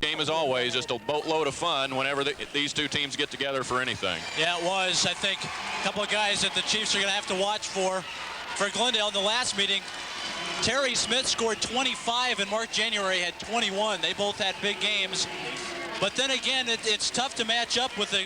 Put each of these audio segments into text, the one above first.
game, as always, just a boatload of fun whenever these two teams get together for anything. Yeah, it was. I think a couple of guys that the Chiefs are going to have to watch for Glendale in the last meeting. Terry Smith scored 25 and Mark January had 21. They both had big games. But then again, it's tough to match up with the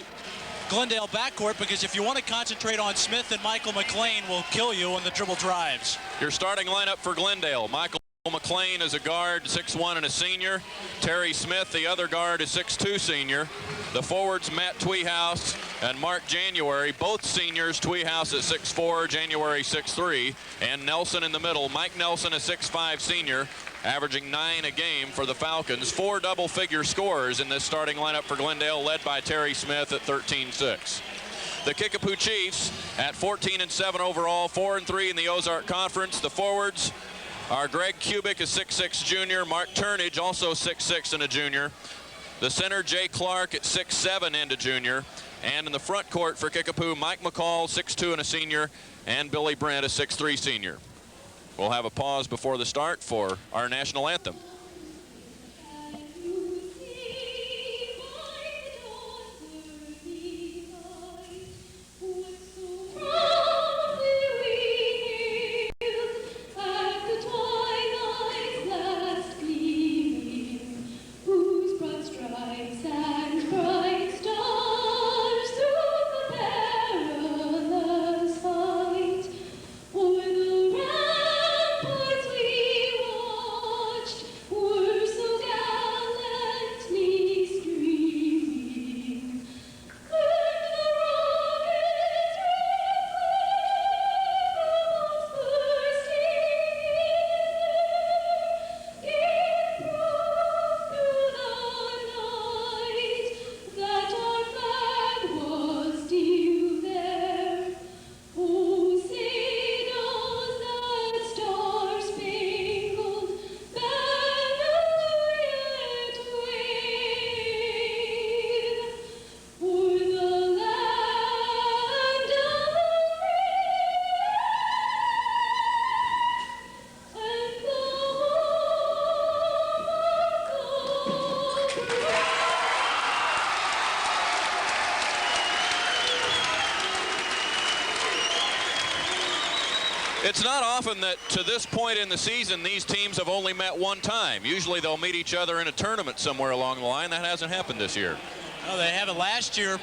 Glendale backcourt, because if you want to concentrate on Smith, and Michael McLean will kill you on the dribble drives. Your starting lineup for Glendale: Michael McLean is a guard, 6'1" and a senior. Terry Smith, the other guard, is 6'2" senior. The forwards, Matt Tweehouse and Mark January, both seniors. Tweehouse at 6'4", January 6'3", and Nelson in the middle. Mike Nelson, a 6'5" senior, averaging 9 a game for the Falcons. 4 double-figure scorers in this starting lineup for Glendale, led by Terry Smith at 13-6. The Kickapoo Chiefs at 14-7 overall, 4-3 in the Ozark Conference. The forwards are Greg Kubik, a 6'6" junior. Mark Turnage, also 6'6" and a junior. The center, Jay Clark, at 6'7" and a junior. And in the front court for Kickapoo, Mike McCall, 6'2" and a senior, and Billy Brent, a 6'3" senior. We'll have a pause before the start for our national anthem. It's not often that to this point in the season these teams have only met one time. Usually they'll meet each other in a tournament somewhere along the line. That hasn't happened this year. No, they haven't. Last year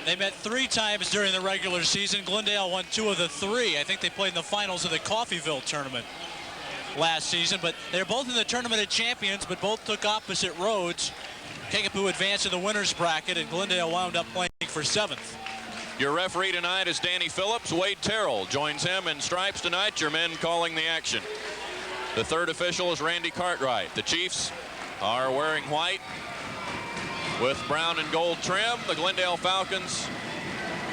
they met 3 times during the regular season. Glendale won 2 of the 3. I think they played in the finals of the Coffeyville tournament last season. But they're both in the Tournament of Champions, but both took opposite roads. Kickapoo advanced to the winner's bracket, and Glendale wound up playing for 7th. Your referee tonight is Danny Phillips. Wade Terrell joins him in stripes tonight. Your men calling the action. The third official is Randy Cartwright. The Chiefs are wearing white with brown and gold trim. The Glendale Falcons,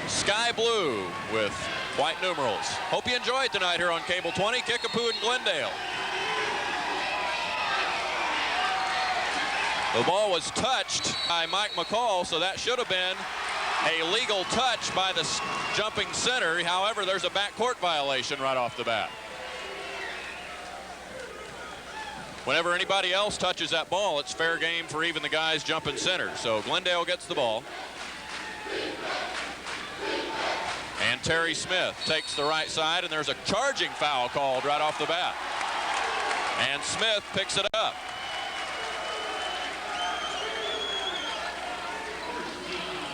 sky blue with white numerals. Hope you enjoy it tonight here on Cable 20, Kickapoo and Glendale. The ball was touched by Mike McCall, so that should have been a legal touch by the jumping center. However, there's a backcourt violation right off the bat. Whenever anybody else touches that ball, it's fair game for even the guys jumping center. So Glendale gets the ball. And Terry Smith takes the right side, and there's a charging foul called right off the bat. And Smith picks it up.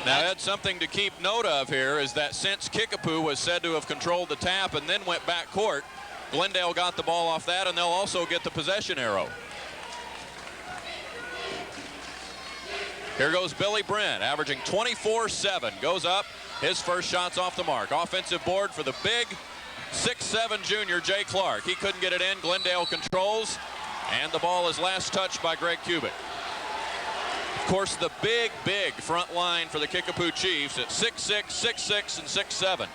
Now, Ed, something to keep note of here is that since Kickapoo was said to have controlled the tap and then went back court, Glendale got the ball off that, and they'll also get the possession arrow. Here goes Billy Brent, averaging 24-7. Goes up. His first shot's off the mark. Offensive board for the big 6'7" junior, Jay Clark. He couldn't get it in. Glendale controls, and the ball is last touched by Greg Kubik. Of course, the big front line for the Kickapoo Chiefs at 6'6", 6'6", and 6'7".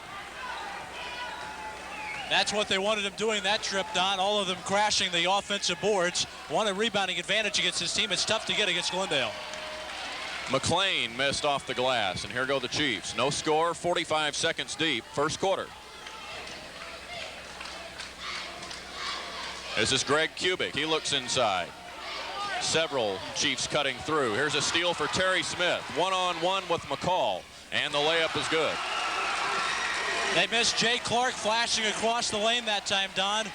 That's what they wanted him doing that trip, Don. All of them crashing the offensive boards. Want a rebounding advantage against his team. It's tough to get against Glendale. McLean missed off the glass, and here go the Chiefs. No score, 45 seconds deep, first quarter. This is Greg Kubik. He looks inside. Several Chiefs cutting through. Here's a steal for Terry Smith. One-on-one with McCall, and the layup is good. They missed Jay Clark flashing across the lane that time, Don.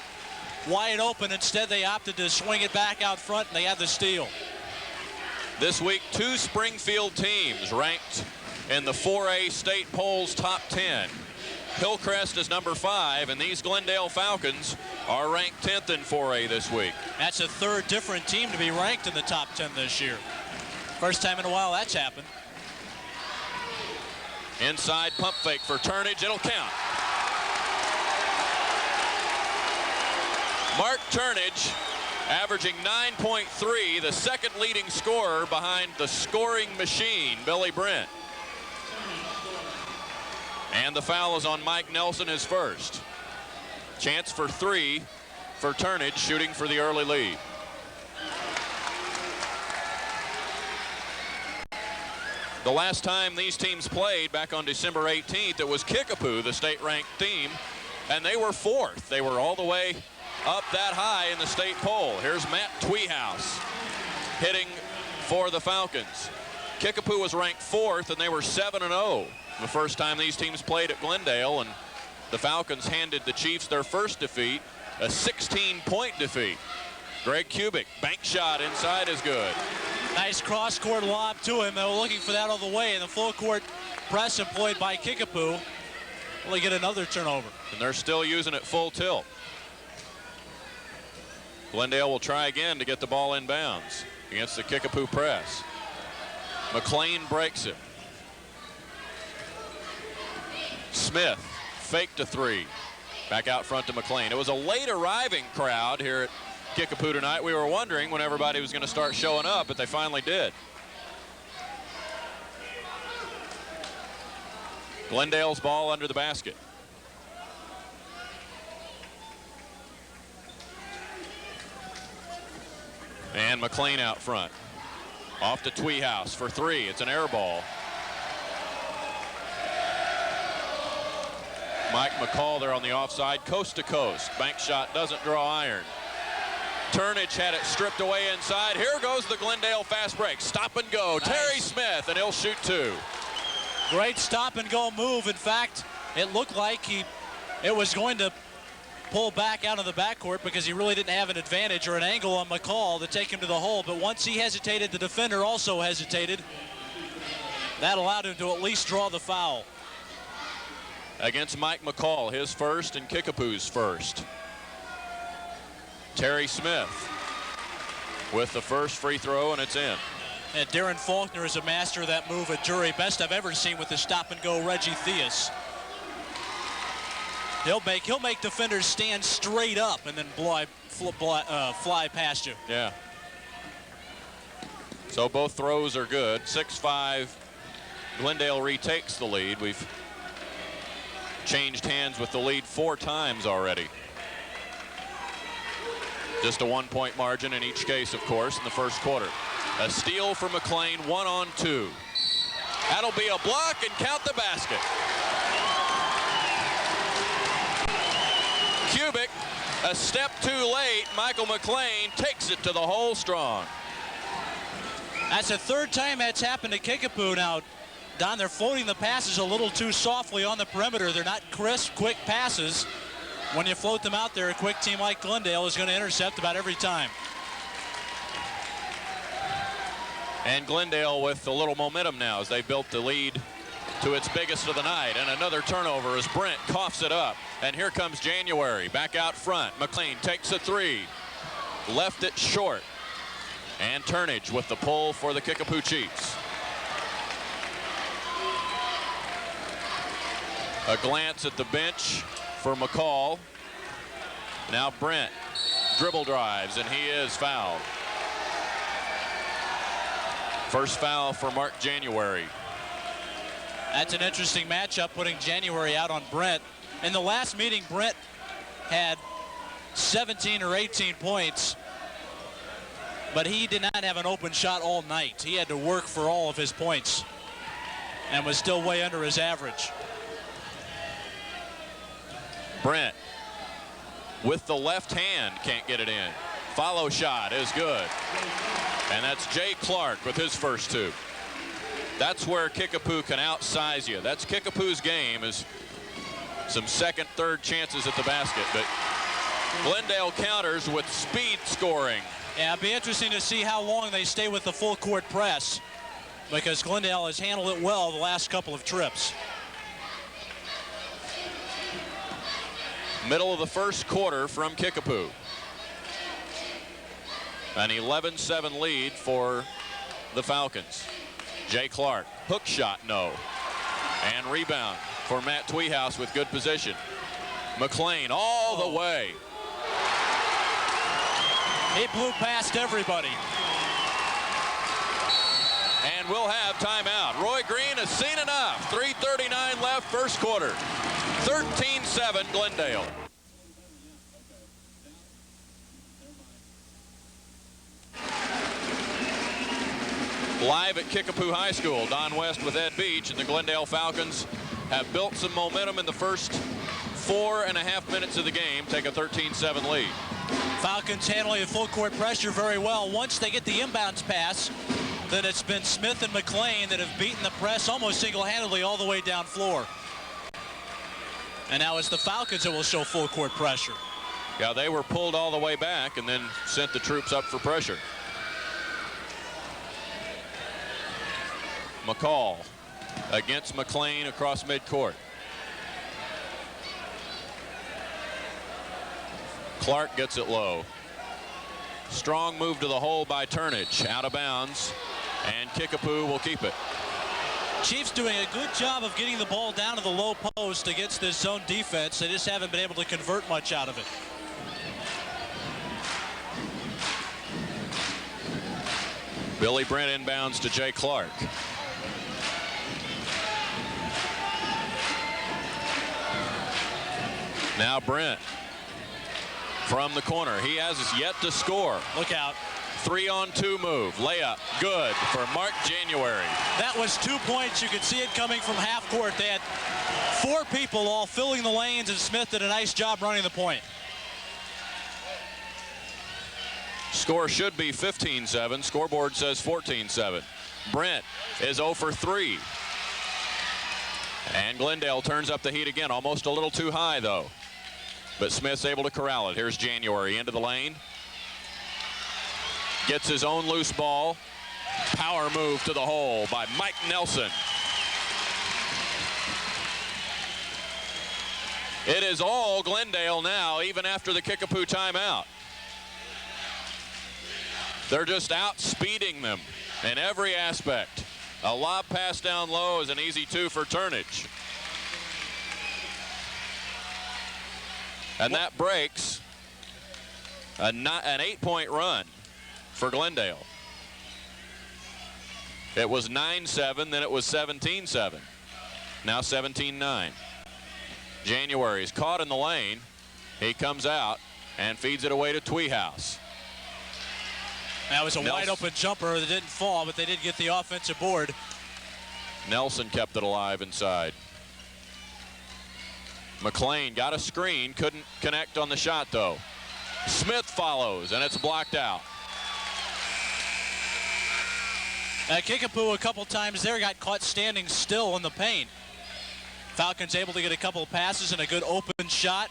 Wide open. Instead, they opted to swing it back out front, and they had the steal. This week, 2 Springfield teams ranked in the 4A state polls top 10. Hillcrest is number 5, and these Glendale Falcons are ranked 10th in 4A this week. That's a third different team to be ranked in the top 10 this year. First time in a while that's happened. Inside pump fake for Turnage. It'll count. Mark Turnage averaging 9.3, the second leading scorer behind the scoring machine, Billy Brent. And the foul is on Mike Nelson, his first. Chance for 3 for Turnage, shooting for the early lead. The last time these teams played, back on December 18th, it was Kickapoo, the state-ranked team, and they were 4th. They were all the way up that high in the state poll. Here's Matt Tweehouse hitting for the Falcons. Kickapoo was ranked 4th, and they were 7-0 the first time these teams played at Glendale, and the Falcons handed the Chiefs their first defeat, a 16-point defeat. Greg Kubik, bank shot inside is good. Nice cross-court lob to him. They were looking for that all the way, and the full-court press employed by Kickapoo. Will they get another turnover? And they're still using it full tilt. Glendale will try again to get the ball in bounds against the Kickapoo press. McLean breaks it. Smith faked a 3. Back out front to McLean. It was a late arriving crowd here at Kickapoo tonight. We were wondering when everybody was going to start showing up, but they finally did. Glendale's ball under the basket. And McLean out front. Off to Tweehouse for 3. It's an air ball. Mike McCall there on the offside, coast to coast. Bank shot doesn't draw iron. Turnage had it stripped away inside. Here goes the Glendale fast break. Stop and go. Nice. Terry Smith, and he'll shoot 2. Great stop and go move. In fact, it looked like it was going to pull back out of the backcourt because he really didn't have an advantage or an angle on McCall to take him to the hole. But once he hesitated, the defender also hesitated. That allowed him to at least draw the foul. Against Mike McCall, his first and Kickapoo's first. Terry Smith with the first free throw, and it's in. And Darren Faulkner is a master of that move at Drury. Best I've ever seen with the stop and go Reggie Theus. He'll make defenders stand straight up and then fly past you. Yeah. So both throws are good. 6-5. Glendale retakes the lead. We've changed hands with the lead 4 times already. Just a 1-point margin in each case, of course, in the first quarter. A steal for McLean, 1-on-2. That'll be a block and count the basket. Kubik, a step too late. Michael McLean takes it to the hole strong. That's the 3rd time that's happened to Kickapoo now. Don, they're floating the passes a little too softly on the perimeter. They're not crisp, quick passes. When you float them out there, a quick team like Glendale is going to intercept about every time. And Glendale with a little momentum now as they built the lead to its biggest of the night. And another turnover as Brent coughs it up. And here comes January back out front. McLean takes a 3. Left it short. And Turnage with the pull for the Kickapoo Chiefs. A glance at the bench for McCall. Now Brent dribble drives, and he is fouled. First foul for Mark January. That's an interesting matchup, putting January out on Brent. In the last meeting, Brent had 17 or 18 points, but he did not have an open shot all night. He had to work for all of his points and was still way under his average. Brent with the left hand can't get it in. Follow shot is good. And that's Jay Clark with his first two. That's where Kickapoo can outsize you. That's Kickapoo's game, is some second, third chances at the basket. But Glendale counters with speed scoring. Yeah, it'd be interesting to see how long they stay with the full court press, because Glendale has handled it well the last couple of trips. Middle of the first quarter from Kickapoo. An 11-7 lead for the Falcons. Jay Clark, hook shot, no. And rebound for Matt Tweehouse with good position. McLean all the way. He blew past everybody. And we'll have timeout. Roy Green has seen enough. 3:39 left, first quarter. 13-7 Glendale. Live at Kickapoo High School, Don West with Ed Beach, and the Glendale Falcons have built some momentum in the first 4.5 minutes of the game, take a 13-7 lead. Falcons handling the full court pressure very well. Once they get the inbounds pass, then it's been Smith and McLean that have beaten the press almost single-handedly all the way down floor. And now it's the Falcons that will show full court pressure. Yeah, they were pulled all the way back and then sent the troops up for pressure. McCall against McLean across midcourt. Clark gets it low. Strong move to the hole by Turnage. Out of bounds, and Kickapoo will keep it. Chiefs doing a good job of getting the ball down to the low post against this zone defense. They just haven't been able to convert much out of it. Billy Brent inbounds to Jay Clark. Now Brent from the corner. He has yet to score. Look out. 3-on-2 move. Layup. Good for Mark January. That was 2 points. You could see it coming from half court. They had 4 people all filling the lanes, and Smith did a nice job running the point. Score should be 15-7. Scoreboard says 14-7. Brent is 0 for 3. And Glendale turns up the heat again. Almost a little too high, though. But Smith's able to corral it. Here's January into the lane. Gets his own loose ball. Power move to the hole by Mike Nelson. It is all Glendale now, even after the Kickapoo timeout. They're just outspeeding them in every aspect. A lob pass down low is an easy 2 for Turnage. And that breaks an 8-point run for Glendale. It was 9-7, then it was 17-7. Now 17-9. January's caught in the lane. He comes out and feeds it away to Tweehouse. That was a wide open jumper that didn't fall, but they did get the offensive board. Nelson kept it alive inside. McLean got a screen, couldn't connect on the shot though. Smith follows, and it's blocked out. Kickapoo a couple times there got caught standing still in the paint. Falcons able to get a couple of passes and a good open shot.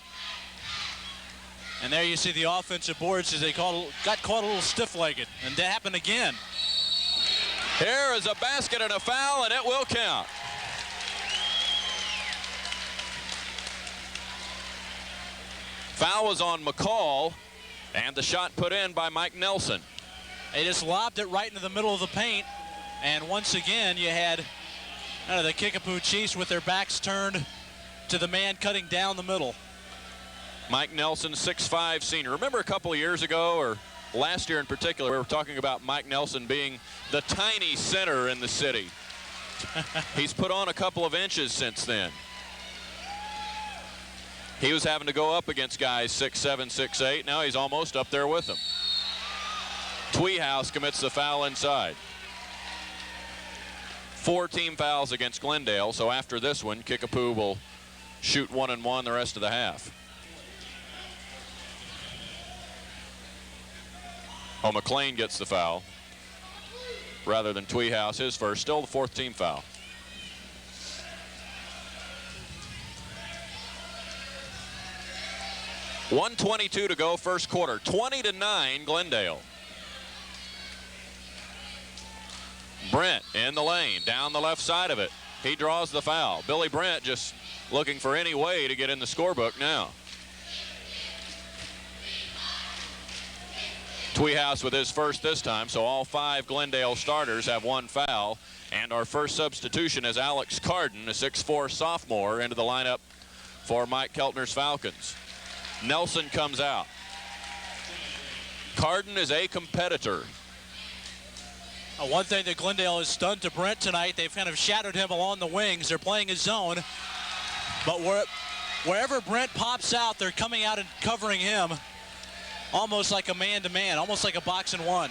And there you see the offensive boards as they got caught a little stiff-legged, and that happened again. Here is a basket and a foul, and it will count. Foul was on McCall, and the shot put in by Mike Nelson. They just lobbed it right into the middle of the paint, and once again you had the Kickapoo Chiefs with their backs turned to the man cutting down the middle. Mike Nelson, 6'5" senior. Remember a couple of years ago, or last year in particular, we were talking about Mike Nelson being the tiny center in the city. He's put on a couple of inches since then. He was having to go up against guys 6'7", 6'8". Now he's almost up there with them. Tweehouse commits the foul inside. 4 team fouls against Glendale, so after this one, Kickapoo will shoot 1-1 the rest of the half. Oh, McLean gets the foul. rather than Tweehouse his first. Still the 4th team foul. .122 to go, first quarter. 20-9, Glendale. Brent in the lane, down the left side of it. He draws the foul. Billy Brent just looking for any way to get in the scorebook now. Tweehouse with his first this time, so all 5 Glendale starters have 1 foul. And our first substitution is Alex Carden, a 6'4" sophomore, into the lineup for Mike Keltner's Falcons. Nelson comes out. Carden is a competitor. One thing that Glendale has done to Brent tonight, they've kind of shadowed him along the wings. They're playing his zone, but wherever Brent pops out, they're coming out and covering him almost like a man-to-man, almost like a box-and-1.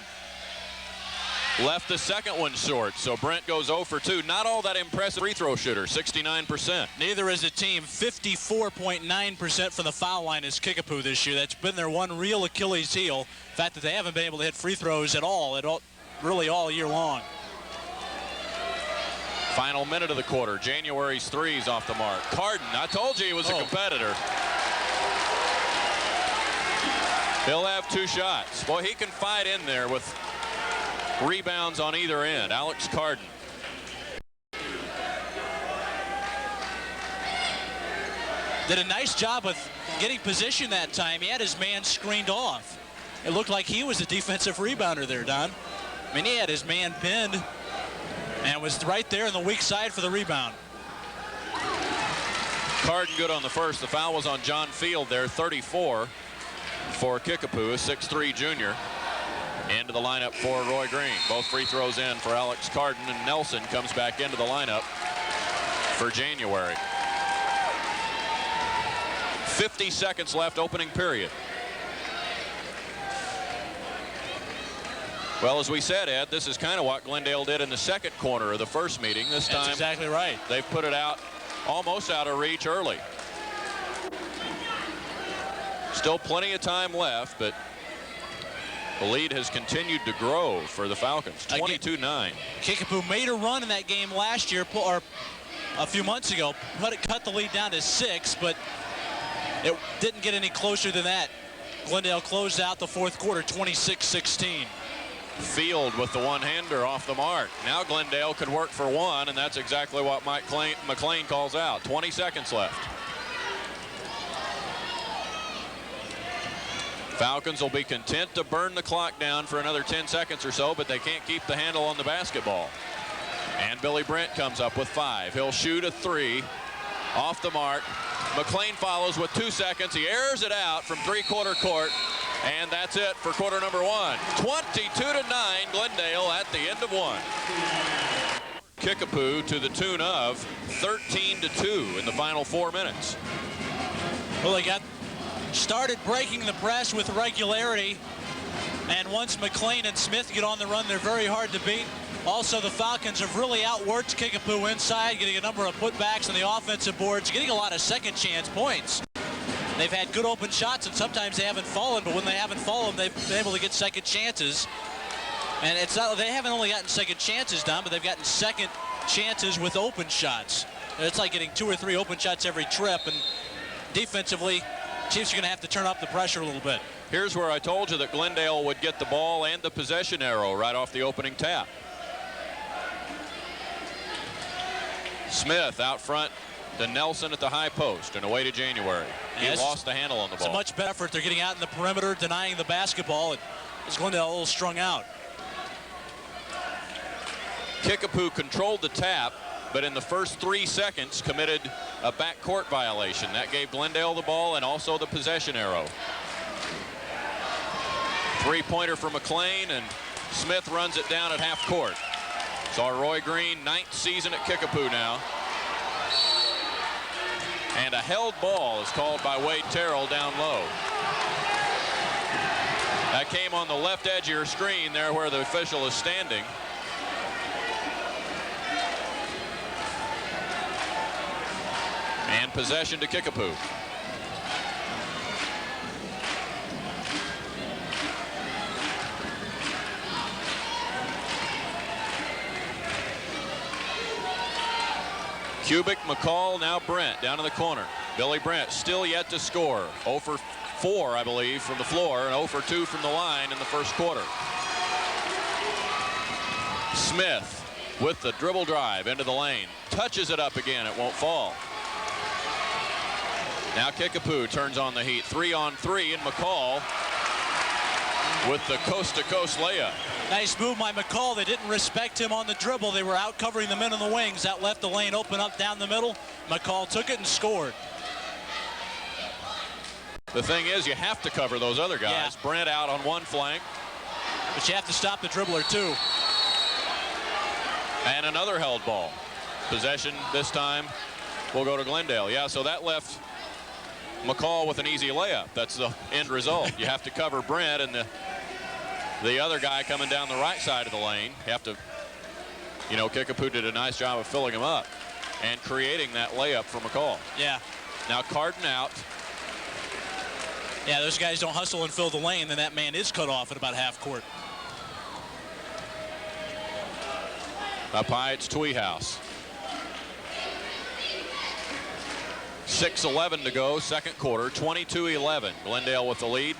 Left the second one short, so Brent goes 0 for 2. Not all that impressive free throw shooter, 69%. Neither is the team. 54.9% from the foul line is Kickapoo this year. That's been their one real Achilles heel. The fact that they haven't been able to hit free throws at all, really all year long. Final minute of the quarter. January's threes off the mark. Carden, I told you he was a competitor. He'll have 2 shots. Boy, he can fight in there with rebounds on either end. Alex Carden. Did a nice job of getting position that time. He had his man screened off. It looked like he was a defensive rebounder there, Don. I mean, he had his man pinned and was right there on the weak side for the rebound. Carden good on the first. The foul was on John Field there, 34 for Kickapoo, a 6'3" junior. Into the lineup for Roy Green. Both free throws in for Alex Carden, and Nelson comes back into the lineup for January. 50 seconds left, opening period. Well, as we said, Ed, this is kind of what Glendale did in the second quarter of the first meeting. This time, that's exactly right. They've put it out, almost out of reach early. Still plenty of time left, but the lead has continued to grow for the Falcons. 22-9. Kickapoo made a run in that game last year, or a few months ago. Cut the lead down to 6, but it didn't get any closer than that. Glendale closed out the fourth quarter 26-16. Field with the one-hander off the mark. Now Glendale could work for 1, and that's exactly what Mike McLean calls out. 20 seconds left. Falcons will be content to burn the clock down for another 10 seconds or so, but they can't keep the handle on the basketball. And Billy Brent comes up with 5. He'll shoot a 3 off the mark. McLean follows with 2 seconds. He airs it out from 3-quarter court, and that's it for quarter number 1. 22-9, Glendale at the end of 1. Kickapoo to the tune of 13-2 in the final 4 minutes. Well, they got started breaking the press with regularity, and once McLean and Smith get on the run, they're very hard to beat. Also, the Falcons have really outworked Kickapoo inside, getting a number of putbacks on the offensive boards, getting a lot of second chance points. They've had good open shots, and sometimes they haven't fallen, but when they haven't fallen, they've been able to get second chances. And it's not, they haven't only gotten second chances, Don, but they've gotten second chances with open shots. It's like getting 2 or 3 open shots every trip, and defensively, Chiefs are going to have to turn up the pressure a little bit. Here's where I told you that Glendale would get the ball and the possession arrow right off the opening tap. Smith out front to Nelson at the high post and away to January. He lost the handle on the ball. It's a much better effort. They're getting out in the perimeter, denying the basketball. And it's Glendale a little strung out. Kickapoo controlled the tap, but in the first 3 seconds committed a backcourt violation. That gave Glendale the ball and also the possession arrow. 3-pointer for McLean, and Smith runs it down at half court. So Roy Green, 9th season at Kickapoo now. And a held ball is called by Wade Terrell down low. That came on the left edge of your screen there where the official is standing. And possession to Kickapoo. Kubik, McCall, now Brent down in the corner. Billy Brent still yet to score. 0 for 4, I believe, from the floor, and 0 for 2 from the line in the first quarter. Smith with the dribble drive into the lane. Touches it up again. It won't fall. Now Kickapoo turns on the heat. 3-on-3, and McCall with the coast-to-coast layup. Nice move by McCall. They didn't respect him on the dribble. They were out covering the men in the wings. That left the lane open up down the middle. McCall took it and scored. The thing is, you have to cover those other guys. Yeah. Brent out on one flank. But you have to stop the dribbler, too. And another held ball. Possession this time will go to Glendale. Yeah, so that left McCall with an easy layup. That's the end result. You have to cover Brent and the other guy coming down the right side of the lane. You have to, you know, Kickapoo did a nice job of filling him up and creating that layup for McCall. Yeah. Now Carden out. Yeah, those guys don't hustle and fill the lane, then that man is cut off at about half court. Up high, it's Tweehouse. 6:11 to go, second quarter, 22-11. Glendale with the lead.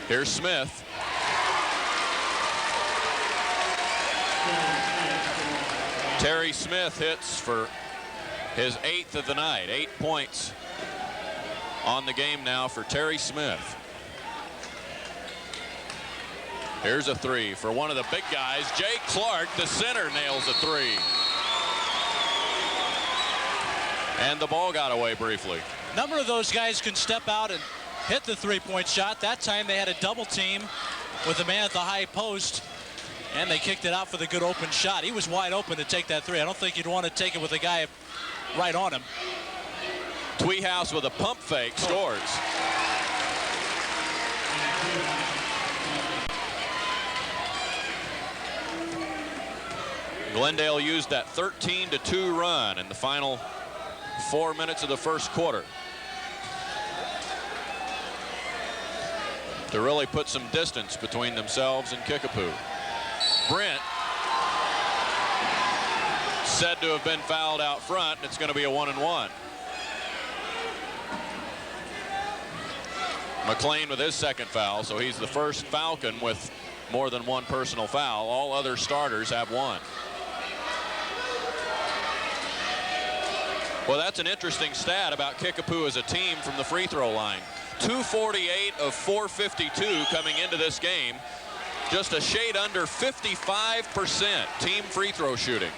Here's Smith. Terry Smith hits for his 8th of the night. 8 points on the game now for Terry Smith. Here's a three for one of the big guys. Jay Clark, the center, nails a three. And the ball got away briefly. A number of those guys can step out and hit the three-point shot. That time they had a double team with the man at the high post, and they kicked it out for the good open shot. He was wide open to take that three. I don't think you'd want to take it with a guy right on him. Tweehouse with a pump fake scores. Glendale used that 13-2 run in the final 4 minutes of the first quarter to really put some distance between themselves and Kickapoo. Brent said to have been fouled out front, and it's going to be a 1-and-1. McLean with his second foul, so he's the first Falcon with more than one personal foul. All other starters have one. Well, that's an interesting stat about Kickapoo as a team from the free throw line. 248 of 452 coming into this game. Just a shade under 55% team free throw shooting.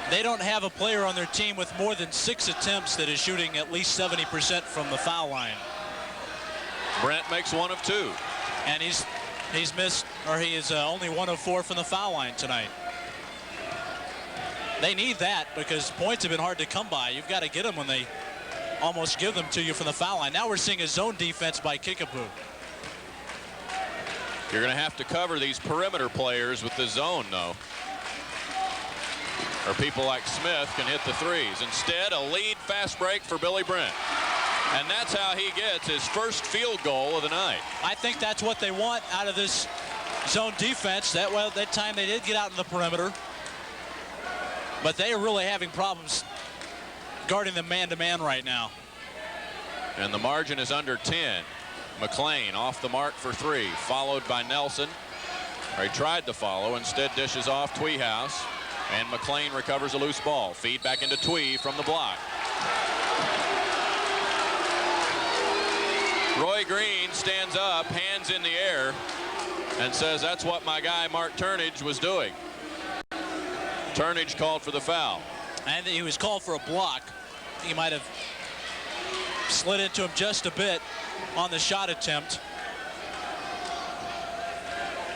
They don't have a player on their team with more than 6 attempts that is shooting at least 70% from the foul line. Brent makes 1 of 2. And he's missed, or he is only 1 of 4 from the foul line tonight. They need that because points have been hard to come by. You've got to get them when they almost give them to you from the foul line. Now we're seeing a zone defense by Kickapoo. You're going to have to cover these perimeter players with the zone, though. Or people like Smith can hit the threes. Instead, a lead fast break for Billy Brent. And that's how he gets his first field goal of the night. I think that's what they want out of this zone defense. That time they did get out in the perimeter. But they are really having problems guarding them man-to-man right now. And the margin is under 10. McLean off the mark for 3, followed by Nelson. Or he tried to follow, instead dishes off Tweehouse. And McLean recovers a loose ball. Feed back into Twee from the block. Roy Green stands up, hands in the air, and says that's what my guy Mark Turnage was doing. Turnage called for the foul. And he was called for a block. He might have slid into him just a bit on the shot attempt.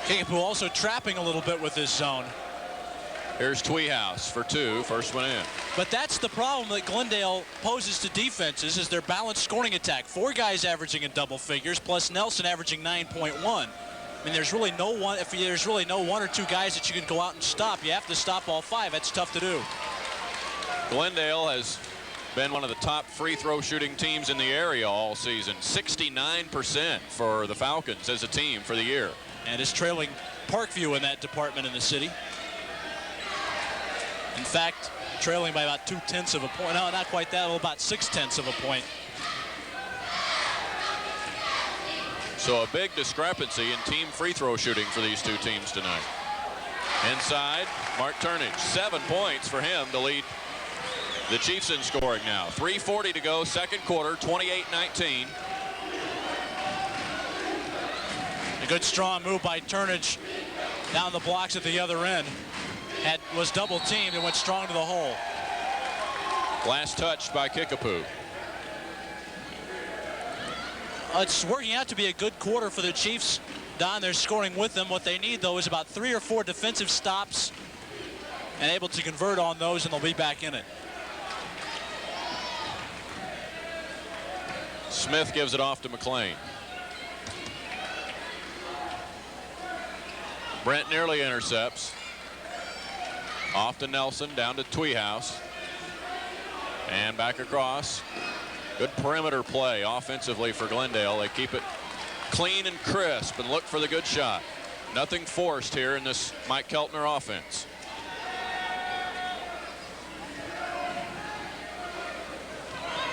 Kickapoo also trapping a little bit with this zone. Here's Tweehouse for 2, first one in. But that's the problem that Glendale poses to defenses is their balanced scoring attack. 4 guys averaging in double figures, plus Nelson averaging 9.1. I mean, there's really no one. If there's really no 1 or 2 guys that you can go out and stop, you have to stop all 5. That's tough to do. Glendale has been one of the top free throw shooting teams in the area all season. 69% for the Falcons as a team for the year. And is trailing Parkview in that department in the city. In fact, trailing by about 0.2 of a point. No, not quite that, about 0.6 of a point. So a big discrepancy in team free throw shooting for these two teams tonight. Inside, Mark Turnage, 7 points for him to lead the Chiefs in scoring now. 3:40 to go, second quarter, 28-19. A good strong move by Turnage down the blocks at the other end. Was double teamed and went strong to the hole. Last touched by Kickapoo. It's working out to be a good quarter for the Chiefs. Don, they're scoring with them. What they need, though, is about 3 or 4 defensive stops and able to convert on those, and they'll be back in it. Smith gives it off to McLean. Brent nearly intercepts. Off to Nelson, down to Tweehouse. And back across. Good perimeter play offensively for Glendale. They keep it clean and crisp and look for the good shot. Nothing forced here in this Mike Keltner offense.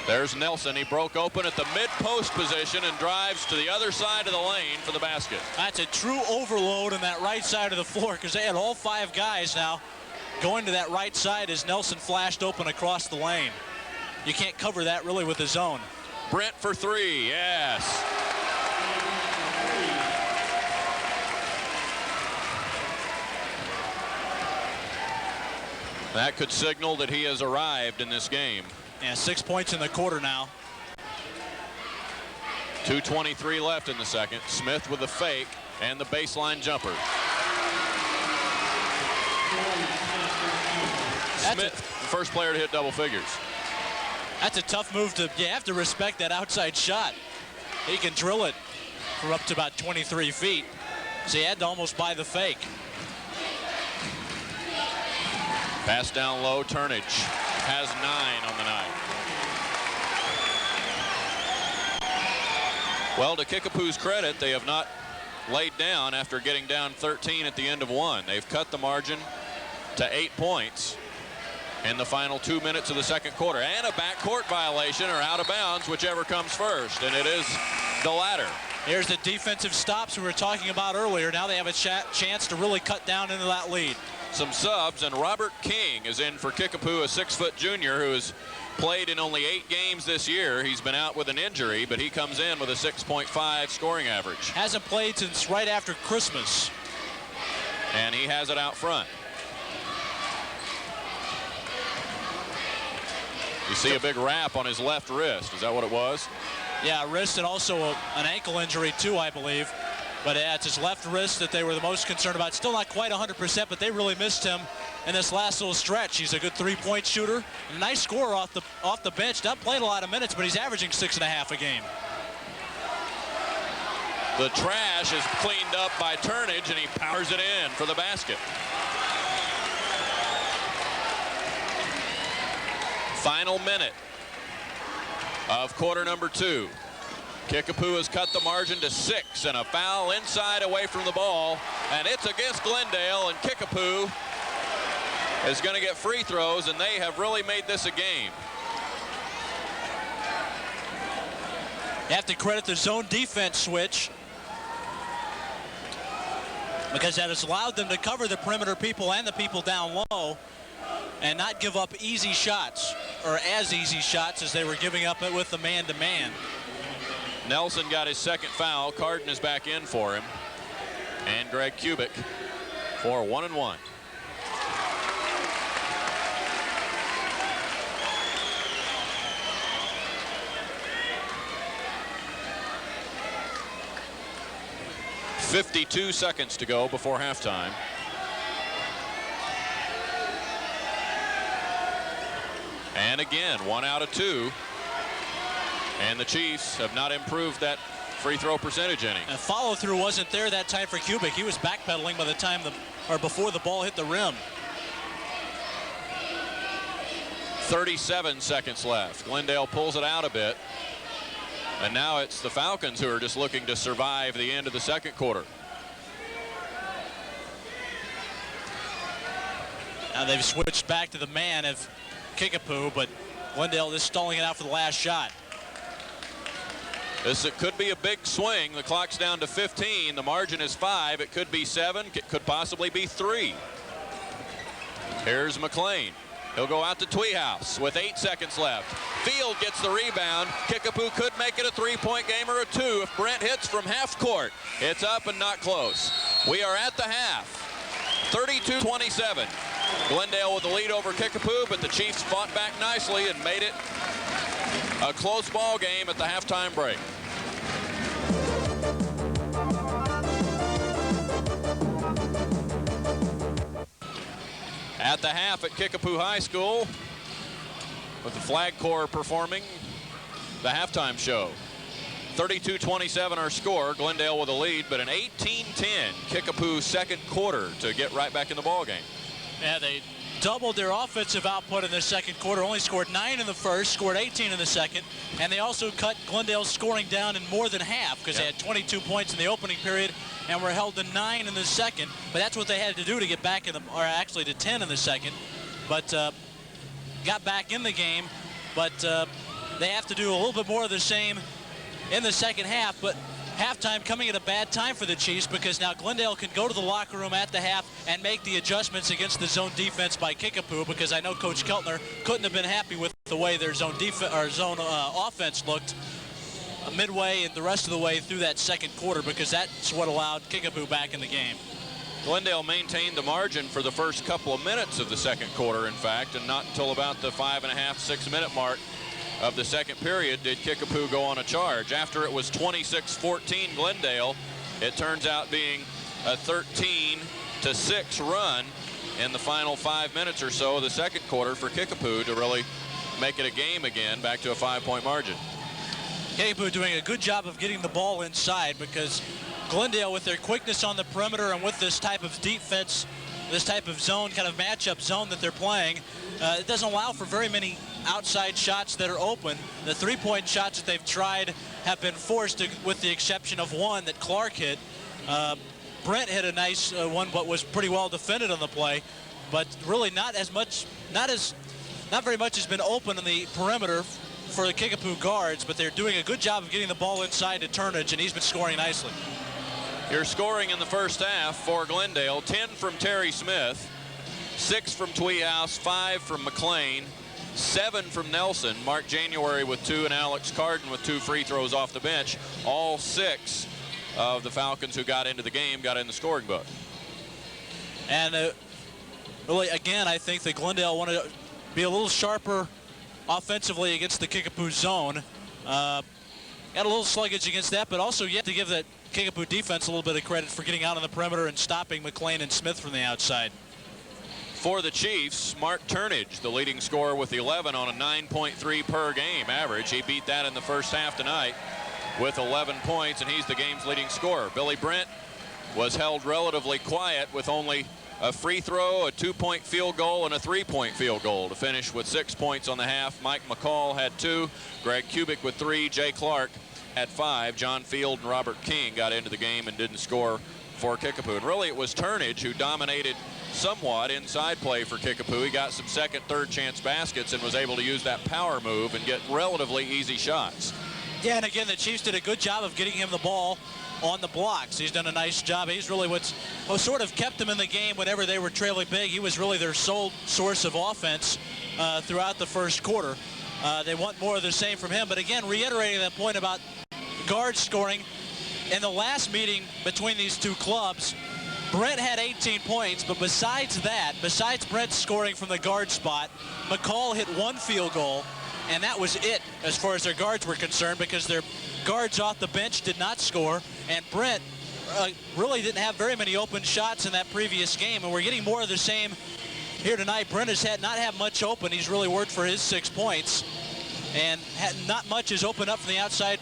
There's Nelson. He broke open at the mid-post position and drives to the other side of the lane for the basket. That's a true overload on that right side of the floor because they had all 5 guys now going to that right side as Nelson flashed open across the lane. You can't cover that really with a zone. Brent for 3, yes. That could signal that he has arrived in this game. Yeah, 6 points in the quarter now. 2:23 left in the second. Smith with the fake and the baseline jumper. Smith, the first player to hit double figures. That's a tough move to, you have to respect that outside shot. He can drill it for up to about 23 feet. So he had to almost buy the fake. Pass down low, Turnage has 9 on the night. Well, to Kickapoo's credit, they have not laid down after getting down 13 at the end of 1. They've cut the margin to 8 points in the final 2 minutes of the second quarter. And a backcourt violation or out of bounds, whichever comes first, and it is the latter. Here's the defensive stops we were talking about earlier. Now they have a chance to really cut down into that lead. Some subs, and Robert King is in for Kickapoo, a 6-foot junior who has played in only 8 games this year. He's been out with an injury, but he comes in with a 6.5 scoring average. Hasn't played since right after Christmas. And he has it out front. You see a big wrap on his left wrist. Is that what it was? Yeah, wrist and also an ankle injury too, I believe. But yeah, it's his left wrist that they were the most concerned about. Still not quite 100%, but they really missed him in this last little stretch. He's a good 3-point shooter. A nice scorer off the bench. Not played a lot of minutes, but he's averaging 6.5 a game. The trash is cleaned up by Turnage, and he powers it in for the basket. Final minute of quarter number 2. Kickapoo has cut the margin to 6, and a foul inside away from the ball, and it's against Glendale, and Kickapoo is going to get free throws, and they have really made this a game. You have to credit the zone defense switch because that has allowed them to cover the perimeter people and the people down low and not give up easy shots, or as easy shots as they were giving up with the man-to-man. Nelson got his second foul. Carden is back in for him. And Greg Kubik for 1-1. .52 seconds to go before halftime. And again, 1 out of 2. And the Chiefs have not improved that free throw percentage any. And follow through wasn't there that time for Kubik. He was backpedaling by the time before the ball hit the rim. 37 seconds left. Glendale pulls it out a bit. And now it's the Falcons who are just looking to survive the end of the second quarter. Now they've switched back to the man of Kickapoo, but Glendale is stalling it out for the last shot. It could be a big swing. The clock's down to 15. The margin is 5. It could be 7. It could possibly be 3. Here's McLean. He'll go out to Tweehouse with 8 seconds left. Field gets the rebound. Kickapoo could make it a 3-point game or a 2 if Brent hits from half court. It's up and not close. We are at the half. 32-27. Glendale with the lead over Kickapoo, but the Chiefs fought back nicely and made it a close ball game at the halftime break. At the half at Kickapoo High School, with the Flag Corps performing the halftime show. 32-27 our score. Glendale with a lead, but an 18-10 Kickapoo second quarter to get right back in the ball game. Yeah, they doubled their offensive output in the second quarter. Only scored 9 in the first, scored 18 in the second, and they also cut Glendale's scoring down in more than half because they had 22 points in the opening period and were held to 9 in the second. But that's what they had to do to get back in the, or actually to 10 in the second. But got back in the game. But they have to do a little bit more of the same in the second half. But halftime coming at a bad time for the Chiefs because now Glendale can go to the locker room at the half and make the adjustments against the zone defense by Kickapoo, because I know Coach Keltner couldn't have been happy with the way their zone defense or zone offense looked midway and the rest of the way through that second quarter, because that's what allowed Kickapoo back in the game. Glendale maintained the margin for the first couple of minutes of the second quarter, in fact, and not until about the 5.5, 6 minute mark of the second period did Kickapoo go on a charge. After it was 26-14 Glendale, it turns out being a 13-6 run in the final 5 minutes or so of the second quarter for Kickapoo to really make it a game again, back to a 5-point margin. Kickapoo doing a good job of getting the ball inside, because Glendale, with their quickness on the perimeter and with this type of defense, this type of zone, kind of matchup zone that they're playing, it doesn't allow for very many outside shots that are open. The three-point shots that they've tried have been forced, with the exception of one that Clark hit. Brent hit a nice one, but was pretty well defended on the play. But really not very much has been open on the perimeter for the Kickapoo guards, but they're doing a good job of getting the ball inside to Turnage, and he's been scoring nicely. Your scoring in the first half for Glendale: 10 from Terry Smith, 6 from Tweehouse, 5 from McLean, 7 from Nelson, Mark January with 2, and Alex Carden with 2 free throws off the bench. All 6 of the Falcons who got into the game got in the scoring book. And really, again, I think that Glendale wanted to be a little sharper offensively against the Kickapoo zone. Got a little sluggish against that, but also yet to give that Kickapoo defense a little bit of credit for getting out on the perimeter and stopping McLean and Smith from the outside. For the Chiefs, Mark Turnage, the leading scorer with 11 on a 9.3 per game average. He beat that in the first half tonight with 11 points, and he's the game's leading scorer. Billy Brent was held relatively quiet with only a free throw, a 2-point field goal, and a 3-point field goal to finish with 6 points on the half. Mike McCall had 2, Greg Kubik with 3, Jay Clark had 5. John Field and Robert King got into the game and didn't score for Kickapoo. And really, it was Turnage who dominated somewhat inside play for Kickapoo. He got some second, third chance baskets and was able to use that power move and get relatively easy shots. Yeah, and again, the Chiefs did a good job of getting him the ball on the blocks. He's done a nice job. He's really what sort of kept them in the game whenever they were trailing big. He was really their sole source of offense throughout the first quarter. They want more of the same from him. But again, reiterating that point about guards scoring, in the last meeting between these two clubs, Brent had 18 points, but besides that, besides Brent scoring from the guard spot, McCall hit 1 field goal, and that was it as far as their guards were concerned, because their guards off the bench did not score, and Brent really didn't have very many open shots in that previous game, and we're getting more of the same here tonight. Brent has not had much open. He's really worked for his 6 points, and not much is opened up from the outside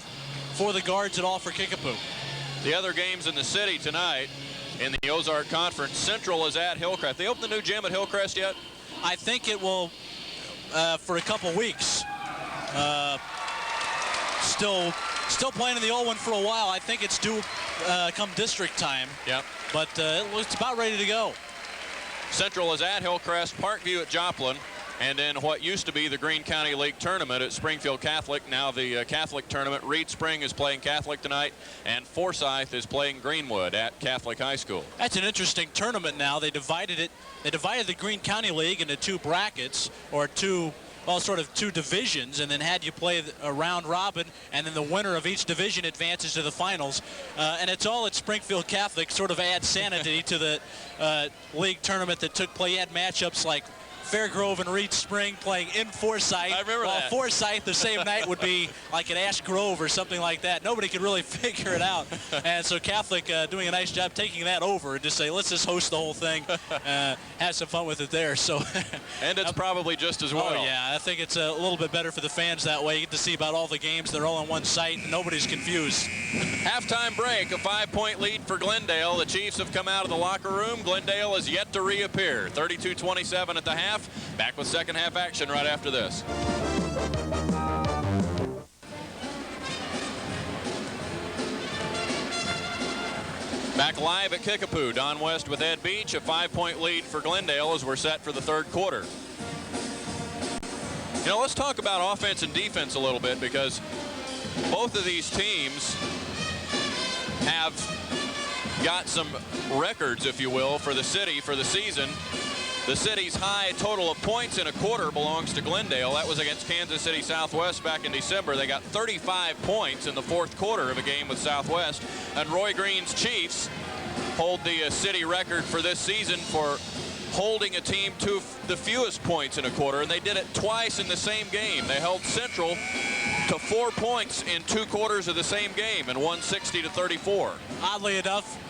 for the guards at all for Kickapoo. The other games in the city tonight in the Ozark Conference: Central is at Hillcrest. They opened the new gym at Hillcrest yet? I think it will for a couple weeks. Still playing in the old one for a while. I think it's due come district time. Yep. But it's about ready to go. Central is at Hillcrest, Parkview at Joplin, and then what used to be the Greene County League tournament at Springfield Catholic, now the Catholic tournament. Reed Spring is playing Catholic tonight, and Forsyth is playing Greenwood at Catholic High School. That's an interesting tournament now. They divided the Greene County League into two brackets, or sort of two divisions, and then had you play a round robin, and then the winner of each division advances to the finals. And it's all at Springfield Catholic, sort of adds sanity to the league tournament that took place. You had matchups like Fairgrove and Reed Spring playing in Forsyth. I remember that. Forsyth the same night would be like at Ash Grove or something like that. Nobody could really figure it out. And so Catholic doing a nice job taking that over and just say, let's just host the whole thing, have some fun with it there. So, and it's probably just as well. Oh, yeah, I think it's a little bit better for the fans that way. You get to see about all the games. They're all on one site, and nobody's confused. Halftime break, a 5-point lead for Glendale. The Chiefs have come out of the locker room. Glendale is yet to reappear. 32-27 at the half. Back with second half action right after this. Back live at Kickapoo. Don West with Ed Beach. A 5-point lead for Glendale as we're set for the third quarter. You know, let's talk about offense and defense a little bit, because both of these teams have got some records, if you will, for the city for the season. The city's high total of points in a quarter belongs to Glendale. That was against Kansas City Southwest back in December. They got 35 points in the fourth quarter of a game with Southwest. And Roy Green's Chiefs hold the city record for this season for holding a team to the fewest points in a quarter, and they did it twice in the same game. They held Central to 4 points in 2 quarters of the same game and won 60-34. Oddly enough,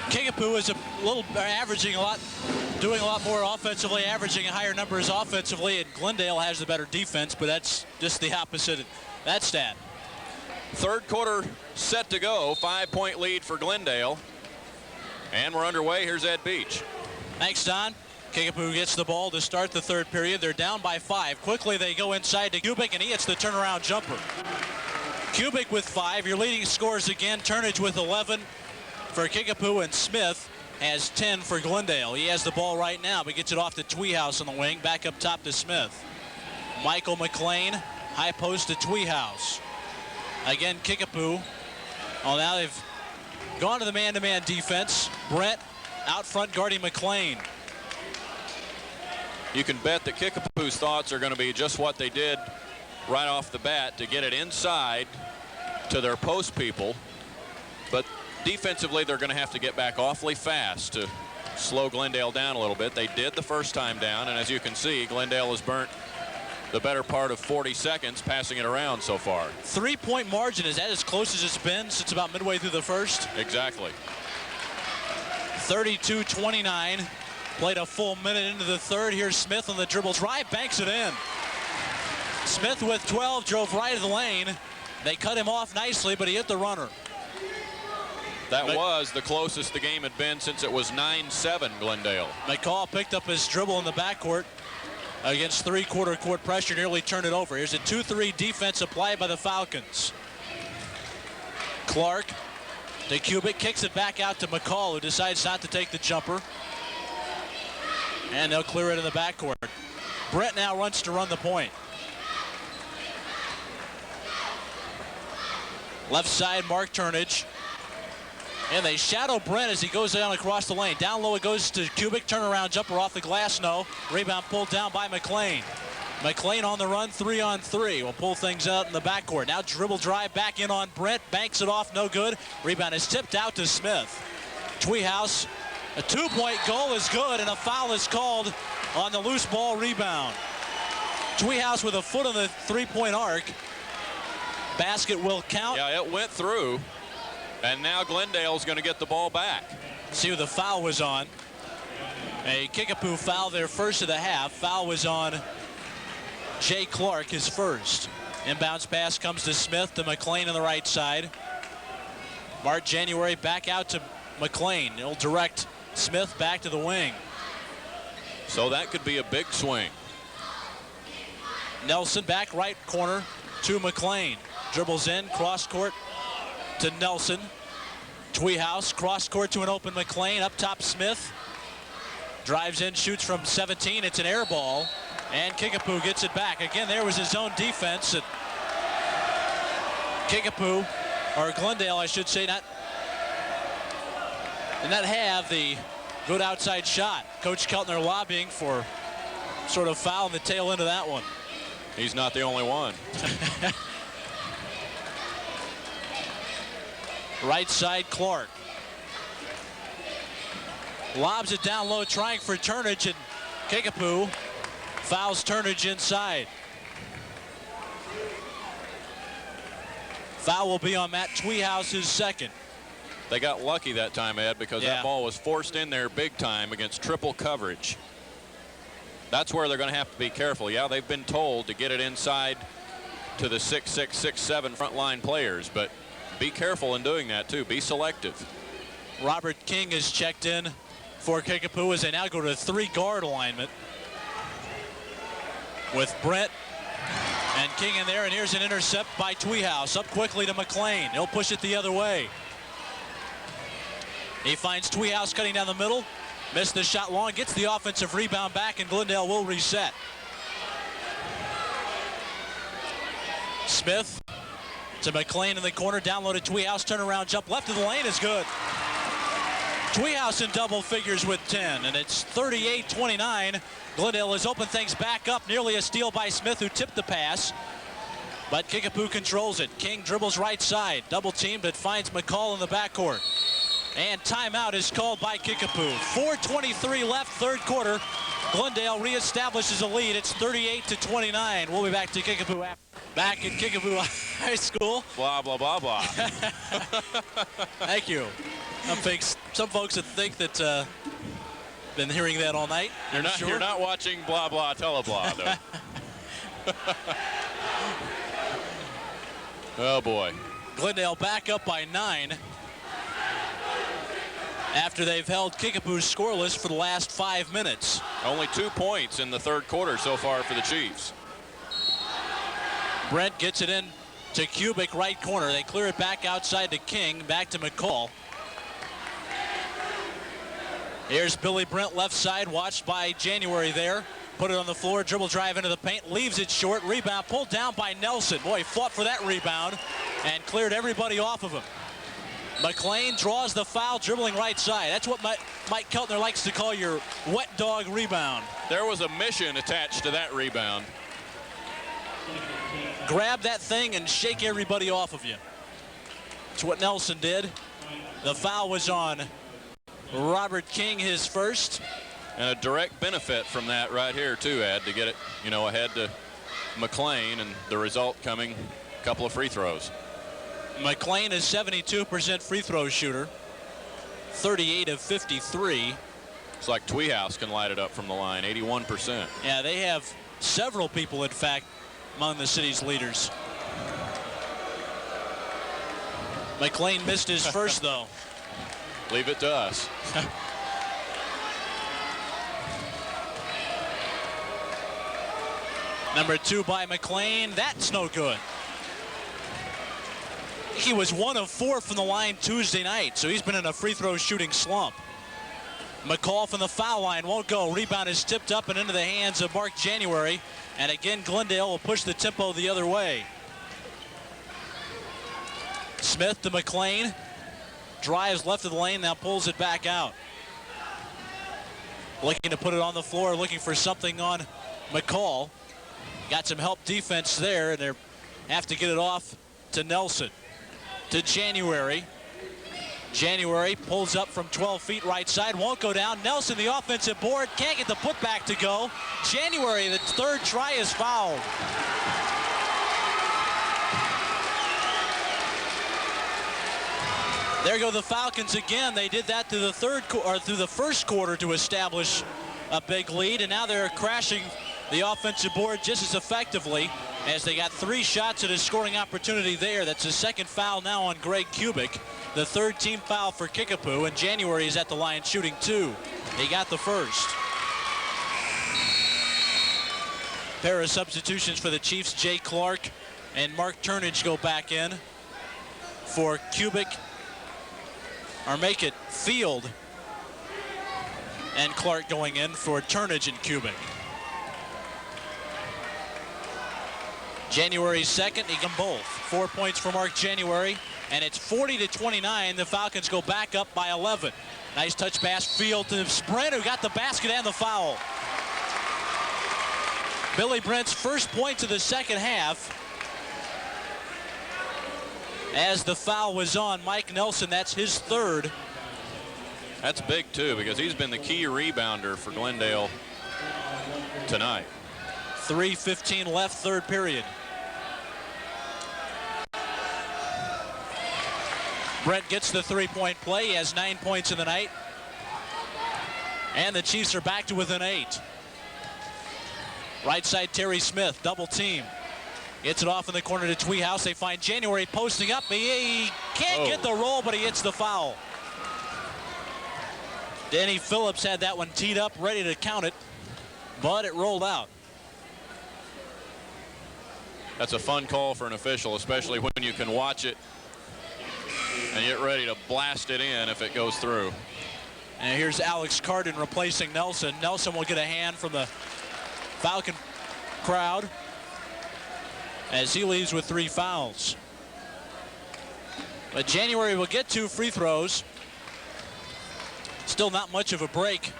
Kickapoo is averaging a lot, doing a lot more offensively, averaging higher numbers offensively, and Glendale has the better defense, but that's just the opposite of that stat. Third quarter set to go. 5-point lead for Glendale. And we're underway. Here's Ed Beach. Thanks, Don. Kickapoo gets the ball to start the third period. They're down by 5. Quickly they go inside to Kubik, and he hits the turnaround jumper. Kubik with 5. Your leading scores again. Turnage with 11 for Kickapoo, and Smith has 10 for Glendale. He has the ball right now, but gets it off to Tweehouse on the wing. Back up top to Smith. Michael McLean, high post to Tweehouse. Again, Kickapoo. Oh, now they've gone to the man-to-man defense. Brent out front guarding McLean. You can bet that Kickapoo's thoughts are going to be just what they did right off the bat, to get it inside to their post people. But defensively, they're going to have to get back awfully fast to slow Glendale down a little bit. They did the first time down, and as you can see, Glendale has burnt the better part of 40 seconds passing it around so far. 3-point margin. Is that as close as it's been since about midway through the first? Exactly. 32-29. Played a full minute into the third. Here's Smith on the dribble drive, banks it in. Smith with 12, drove right of the lane. They cut him off nicely, but he hit the runner. That was the closest the game had been since it was 9-7 Glendale. McCall picked up his dribble in the backcourt against three-quarter court pressure, nearly turned it over. Here's a 2-3 defense applied by the Falcons. Clark to Kubik, kicks it back out to McCall, who decides not to take the jumper. And they'll clear it in the backcourt. Brett now runs to run the point. Left side, Mark Turnage. And they shadow Brent as he goes down across the lane. Down low it goes to Kubik. Turnaround jumper off the glass, no. Rebound pulled down by McLean. McLean on the run, 3-on-3. Will pull things out in the backcourt. Now dribble drive back in on Brent. Banks it off, no good. Rebound is tipped out to Smith. Tweehouse, a 2-point goal is good, and a foul is called on the loose ball rebound. Tweehouse with a foot on the 3-point arc. Basket will count. Yeah, it went through. And now Glendale's going to get the ball back. See who the foul was on. A Kickapoo foul, their first of the half. Foul was on Jay Clark, his first. Inbounds pass comes to Smith to McLean on the right side. Mark January back out to McLean. He'll direct Smith back to the wing. So that could be a big swing. Nelson back right corner to McLean. Dribbles in, cross court to Nelson. Tweehouse, cross court to an open McLean. Up top, Smith. Drives in, shoots from 17. It's an air ball, and Kickapoo gets it back. Again, there was his own defense. Kickapoo, or Glendale, I should say, did not have the good outside shot. Coach Keltner lobbying for sort of foul in the tail end of that one. He's not the only one. Right side, Clark. Lobs it down low, trying for Turnage, and Kickapoo fouls Turnage inside. Foul will be on Matt Tweehouse's second. They got lucky that time, Ed, because that ball was forced in there big time against triple coverage. That's where they're going to have to be careful. Yeah, they've been told to get it inside to the 6'6", 6'7" frontline players, but be careful in doing that too. Be selective. Robert King is checked in for Kickapoo as they now go to 3-guard alignment with Brent and King in there, and here's an intercept by Tweehouse. Up quickly to McLean. He'll push it the other way. He finds Tweehouse cutting down the middle. Missed the shot long, gets the offensive rebound back, and Glendale will reset. Smith to McLean in the corner, down low to Tweehouse, turnaround jump left of the lane is good. Tweehouse in double figures with 10, and it's 38-29. Glendale has opened things back up, nearly a steal by Smith, who tipped the pass, but Kickapoo controls it. King dribbles right side, double teamed, but finds McCall in the backcourt. And timeout is called by Kickapoo. 4:23 left, third quarter. Glendale reestablishes a lead. It's 38-29. We'll be back to Kickapoo. Back at Kickapoo High School. Blah, blah, blah, blah. Thank you. Some folks that think that been hearing that all night. You're not watching blah, blah, tele blah, though. Oh, boy. Glendale back up by 9. After they've held Kickapoo scoreless for the last 5 minutes. Only 2 points in the third quarter so far for the Chiefs. Brent gets it in to Kubik, right corner. They clear it back outside to King, back to McCall. Here's Billy Brent left side, watched by January there. Put it on the floor, dribble drive into the paint, leaves it short, rebound pulled down by Nelson. Boy, he fought for that rebound and cleared everybody off of him. McLean draws the foul, dribbling right side. That's what Mike Keltner likes to call your wet dog rebound. There was a mission attached to that rebound. Grab that thing and shake everybody off of you. That's what Nelson did. The foul was on Robert King, his first. And a direct benefit from that right here too, Ed, to get it, ahead to McLean, and the result coming a couple of free throws. McLean is 72% free throw shooter, 38 of 53. It's like Tweehouse can light it up from the line, 81%. Yeah, they have several people, in fact, among the city's leaders. McLean missed his first, though. Leave it to us. Number 2 by McLean. That's no good. He was 1 of 4 from the line Tuesday night, so he's been in a free throw shooting slump. McCall from the foul line won't go. Rebound is tipped up and into the hands of Mark January. And again, Glendale will push the tempo the other way. Smith to McLean. Drives left of the lane, now pulls it back out. Looking to put it on the floor, looking for something on McCall. Got some help defense there, and they have to get it off to Nelson. To January. January pulls up from 12 feet right side, won't go down. Nelson, the offensive board, can't get the putback to go. January, the third try, is fouled. There go the Falcons again. They did that through the first quarter to establish a big lead, and now they're crashing the offensive board just as effectively, as they got 3 shots at a scoring opportunity there. That's the second foul now on Greg Kubik, the third team foul for Kickapoo, and January is at the line shooting 2. He got the first. Pair of substitutions for the Chiefs. Jay Clark and Mark Turnage go back in for Kubik, or make it Field And Clark going in for Turnage and Kubik. January 2nd, he got both. 4 points for Mark January, and it's 40-29. The Falcons go back up by 11. Nice touch pass, field to Sprint, who got the basket and the foul. Billy Brent's first point of the second half. As the foul was on Mike Nelson, that's his third. That's big too, because he's been the key rebounder for Glendale tonight. 3:15 left, third period. Brent gets the three-point play. He has 9 points in the night. And the Chiefs are back to within 8. Right side, Terry Smith, double team. Gets it off in the corner to Tweehouse. They find January posting up. He can't get the roll, but he hits the foul. Danny Phillips had that one teed up, ready to count it, but it rolled out. That's a fun call for an official, especially when you can watch it and get ready to blast it in if it goes through. And here's Alex Carden replacing Nelson. Nelson will get a hand from the Falcon crowd as he leaves with 3 fouls. But January will get 2 free throws. Still not much of a break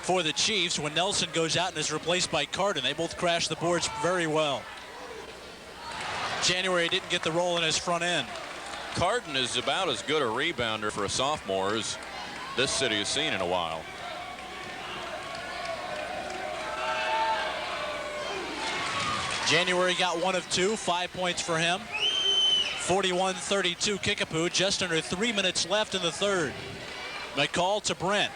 for the Chiefs when Nelson goes out and is replaced by Carden. They both crash the boards very well. January didn't get the roll in his front end. Carden is about as good a rebounder for a sophomore as this city has seen in a while. January got 1 of 2, 5 points for him. 41-32 Kickapoo, just under 3 minutes left in the third. McCall to Brent.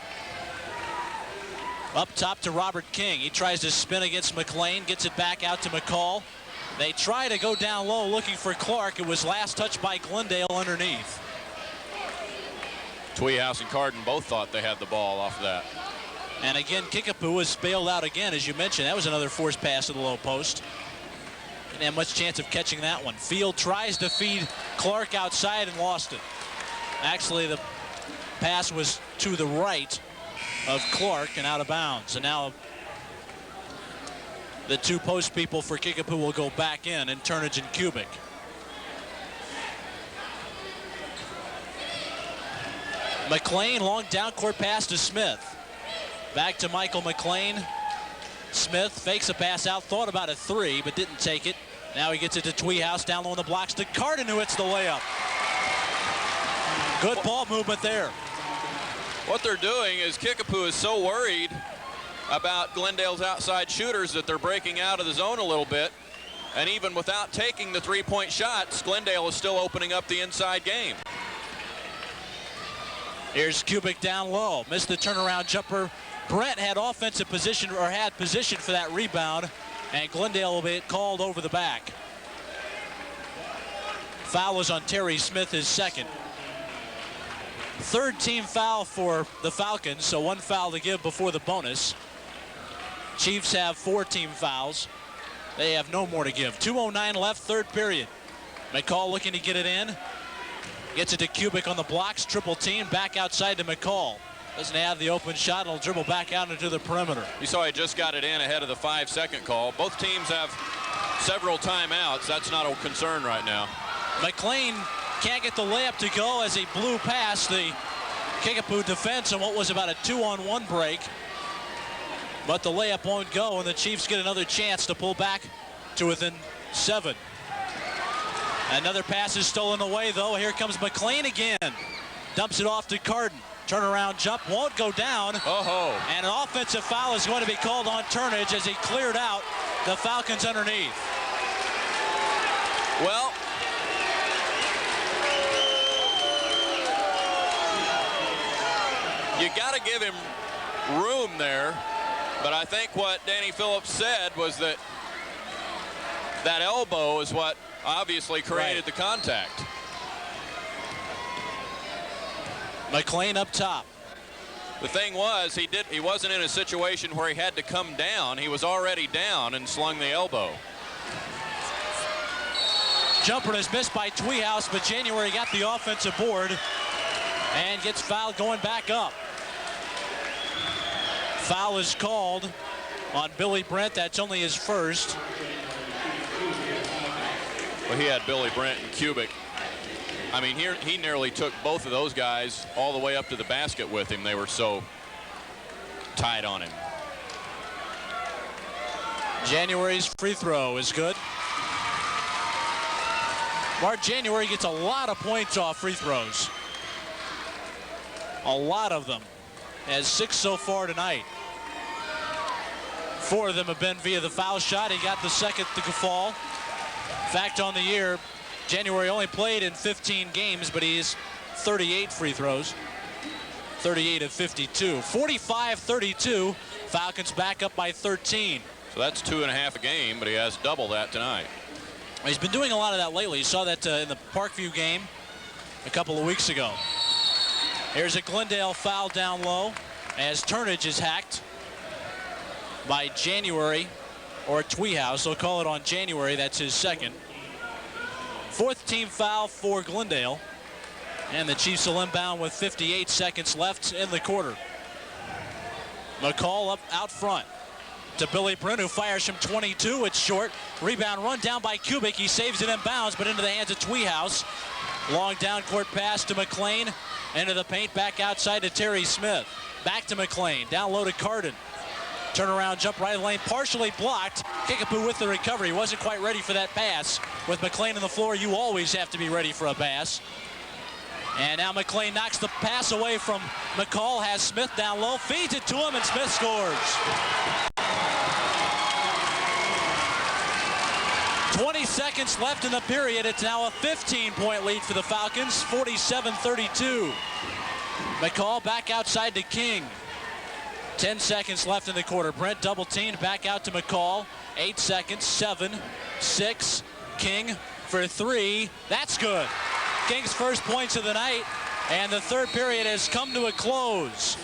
Up top to Robert King. He tries to spin against McLean, gets it back out to McCall. They try to go down low looking for Clark. It was last touched by Glendale underneath. Tweehouse and Carden both thought they had the ball off of that. And again, Kickapoo was bailed out again, as you mentioned. That was another forced pass to the low post. Didn't have much chance of catching that one. Field tries to feed Clark outside and lost it. Actually, the pass was to the right of Clark and out of bounds. And now the 2 post people for Kickapoo will go back in, and Turnage and Kubik. McLean, long down court pass to Smith. Back to Michael McLean. Smith fakes a pass out, thought about a 3, but didn't take it. Now he gets it to Tweehouse, down low in the blocks to Carden, who hits the layup. Good ball movement there. What they're doing is Kickapoo is so worried about Glendale's outside shooters that they're breaking out of the zone a little bit. And even without taking the 3-point shots, Glendale is still opening up the inside game. Here's Kubik down low. Missed the turnaround jumper. Brent had offensive position, or had position for that rebound, and Glendale will be called over the back. Foul was on Terry Smith, his second. Third team foul for the Falcons, so 1 foul to give before the bonus. Chiefs have 4 team fouls. They have no more to give. 2:09 left, third period. McCall looking to get it in. Gets it to Kubik on the blocks, triple team, back outside to McCall. Doesn't have the open shot, it'll dribble back out into the perimeter. You saw he just got it in ahead of the 5-second call. Both teams have several timeouts. That's not a concern right now. McLean can't get the layup to go as he blew past the Kickapoo defense on what was about a 2-on-1 break. But the layup won't go, and the Chiefs get another chance to pull back to within 7. Another pass is stolen away, though. Here comes McLean again. Dumps it off to Carden. Turnaround jump won't go down. And an offensive foul is going to be called on Turnage as he cleared out the Falcons underneath. Well, you got to give him room there, but I think what Danny Phillips said was that that elbow is what obviously created the contact. McLean up top. The thing was, he wasn't in a situation where he had to come down. He was already down and slung the elbow. Jumper is missed by Tweehouse, but January got the offensive board and gets fouled going back up. Foul is called on Billy Brent. That's only his first. Well, he had Billy Brent and Kubik. I mean, here he nearly took both of those guys all the way up to the basket with him. They were so tight on him. January's free throw is good. Mark January gets a lot of points off free throws. A lot of them. Has 6 so far tonight. 4 of them have been via the foul shot. He got the second to fall. Fact on the year, January only played in 15 games, but he's 38 free throws. 38 of 52. 45-32. Falcons back up by 13. So that's 2.5 a game, but he has double that tonight. He's been doing a lot of that lately. You saw that in the Parkview game a couple of weeks ago. Here's a Glendale foul down low as turnage is hacked by January or Tweehouse. They'll call it on January. That's his second. 4th team foul for Glendale. And the Chiefs will inbound with 58 seconds left in the quarter. McCall up out front to Billy Brent, who fires from 22. It's short. Rebound run down by Kubik. He saves it in bounds, but into the hands of Tweehouse. Long down court pass to McLean. Into the paint, back outside to Terry Smith. Back to McLean. Down low to Carden. Turnaround jump right lane, partially blocked. Kickapoo with the recovery. Wasn't quite ready for that pass. With McLean on the floor, you always have to be ready for a pass. And now McLean knocks the pass away from McCall. Has Smith down low, feeds it to him, and Smith scores. 20 seconds left in the period. It's now a 15-point lead for the Falcons, 47-32. McCall back outside to King. 10 seconds left in the quarter. Brent double teamed, back out to McCall. 8 seconds, 7, 6. King for 3. That's good. King's first points of the night, and the third period has come to a close.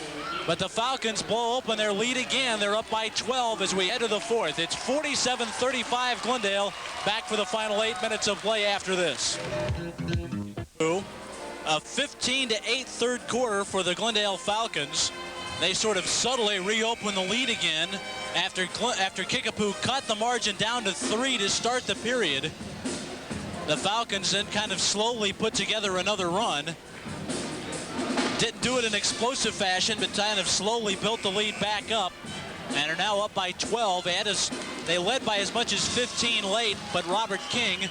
But the Falcons blow open their lead again. They're up by 12 as we head to the fourth. It's 47-35 Glendale. Back for the final 8 minutes of play after this. A 15-8 third quarter for the Glendale Falcons. They sort of subtly reopen the lead again after Kickapoo cut the margin down to 3 to start the period. The Falcons then kind of slowly put together another run. Didn't do it in explosive fashion, but kind of slowly built the lead back up and are now up by 12. They led by as much as 15 late, but Robert King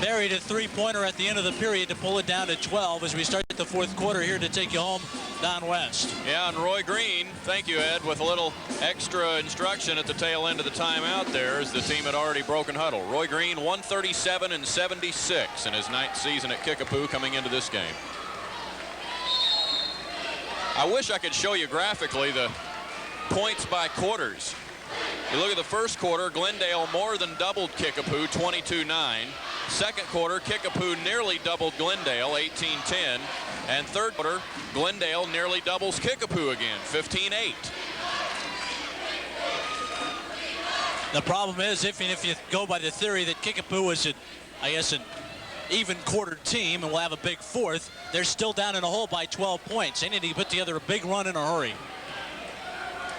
buried a three-pointer at the end of the period to pull it down to 12 as we start the fourth quarter here to take you home down west. Yeah, and Roy Green, thank you, Ed, with a little extra instruction at the tail end of the timeout there as the team had already broken huddle. Roy Green, 137-76 in his 9th season at Kickapoo coming into this game. I wish I could show you graphically the points by quarters. You look at the first quarter, Glendale more than doubled Kickapoo, 22-9. Second quarter, Kickapoo nearly doubled Glendale, 18-10. And third quarter, Glendale nearly doubles Kickapoo again, 15-8. The problem is, if you go by the theory that Kickapoo is, an even quarter team and will have a big fourth, they're still down in a hole by 12 points. They need to put together a big run in a hurry.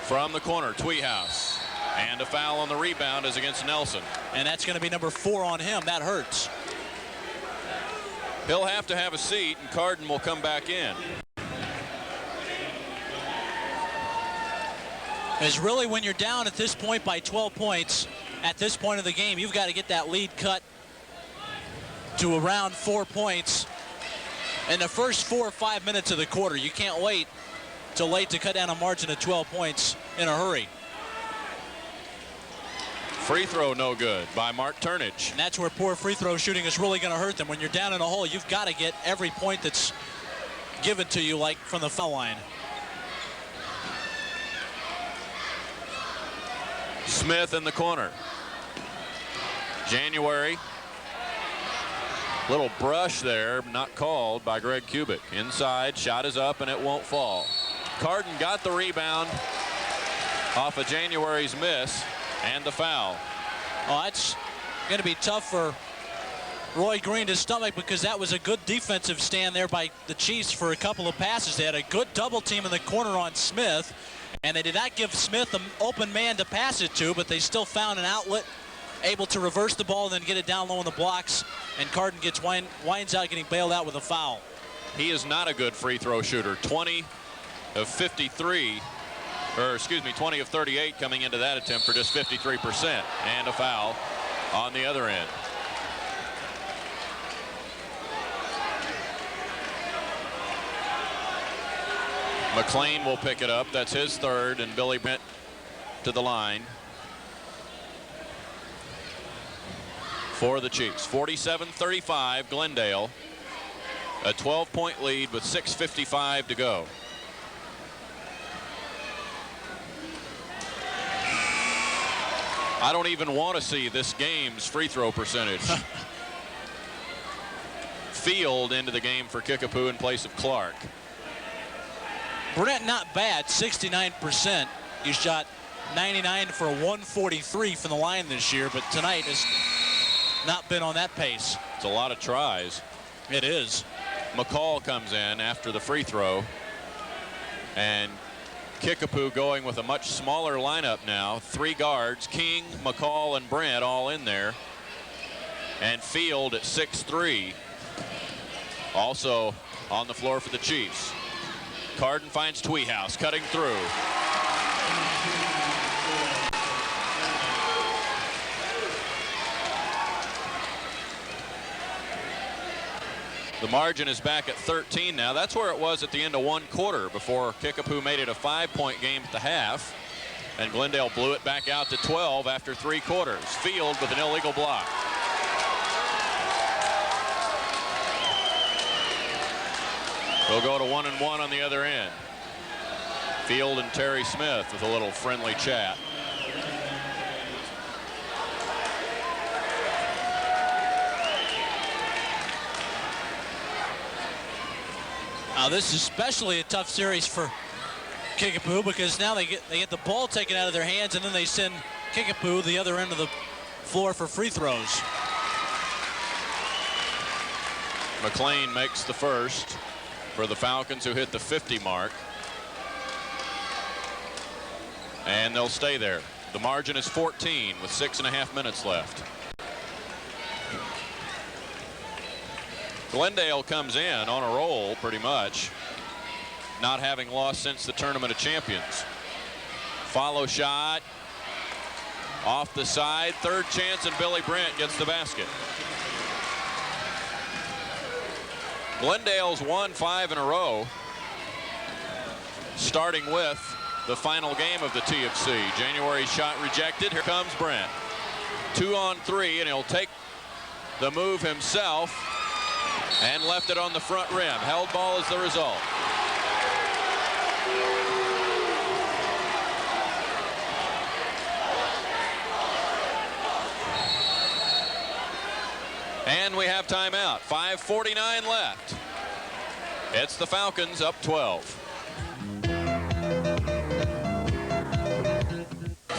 From the corner, Tweehouse. And a foul on the rebound is against Nelson. And that's going to be number 4 on him. That hurts. He'll have to have a seat, and Carden will come back in. Because really, when you're down at this point by 12 points, at this point of the game, you've got to get that lead cut to around 4 points in the first 4 or 5 minutes of the quarter. You can't wait till late to cut down a margin of 12 points in a hurry. Free throw no good by Mark Turnage. And that's where poor free throw shooting is really going to hurt them. When you're down in a hole, you've got to get every point that's given to you, like from the foul line. Smith in the corner. January. Little brush there, not called by Greg Kubik. Inside, shot is up and it won't fall. Carden got the rebound off of January's miss and the foul. Oh, that's going to be tough for Roy Green to stomach, because that was a good defensive stand there by the Chiefs for a couple of passes. They had a good double team in the corner on Smith, And they did not give Smith an open man to pass it to, but they still found an outlet, able to reverse the ball and then get it down low in the blocks. And Carden winds out getting bailed out with a foul. He is not a good free throw shooter. 20 of 53, or excuse me, 20 of 38 coming into that attempt for just 53%. And a foul on the other end. McLean will pick it up. That's his third, and Billy Brent to the line for the Chiefs. 47-35, Glendale. A 12-point lead with 6:55 to go. I don't even want to see this game's free throw percentage. Field into the game for Kickapoo in place of Clark. Brent not bad, 69%. He shot 99 for 143 from the line this year, but tonight has not been on that pace. It's a lot of tries. It is. McCall comes in after the free throw, and Kickapoo going with a much smaller lineup now. 3 guards, King, McCall, and Brent all in there, and Field at 6'3", also on the floor for the Chiefs. Carden finds Tweehouse cutting through. The margin is back at 13 now. That's where it was at the end of one quarter before Kickapoo made it a 5-point game at the half. And Glendale blew it back out to 12 after 3 quarters. Field with an illegal block. We'll go to 1-1 on the other end. Field and Terry Smith with a little friendly chat. Now this is especially a tough series for Kickapoo because now they get the ball taken out of their hands and then they send Kickapoo the other end of the floor for free throws. McLean makes the first for the Falcons, who hit the 50 mark. And they'll stay there. The margin is 14 with 6.5 minutes left. Glendale comes in on a roll pretty much, not having lost since the Tournament of Champions. Follow shot off the side, third chance, and Billy Brent gets the basket. Glendale's won 5 in a row, starting with the final game of the TFC. January shot rejected. Here comes Brent. 2 on 3, and he'll take the move himself and left it on the front rim. Held ball is the result. And we have timeout. 5:49 left. It's the Falcons up 12.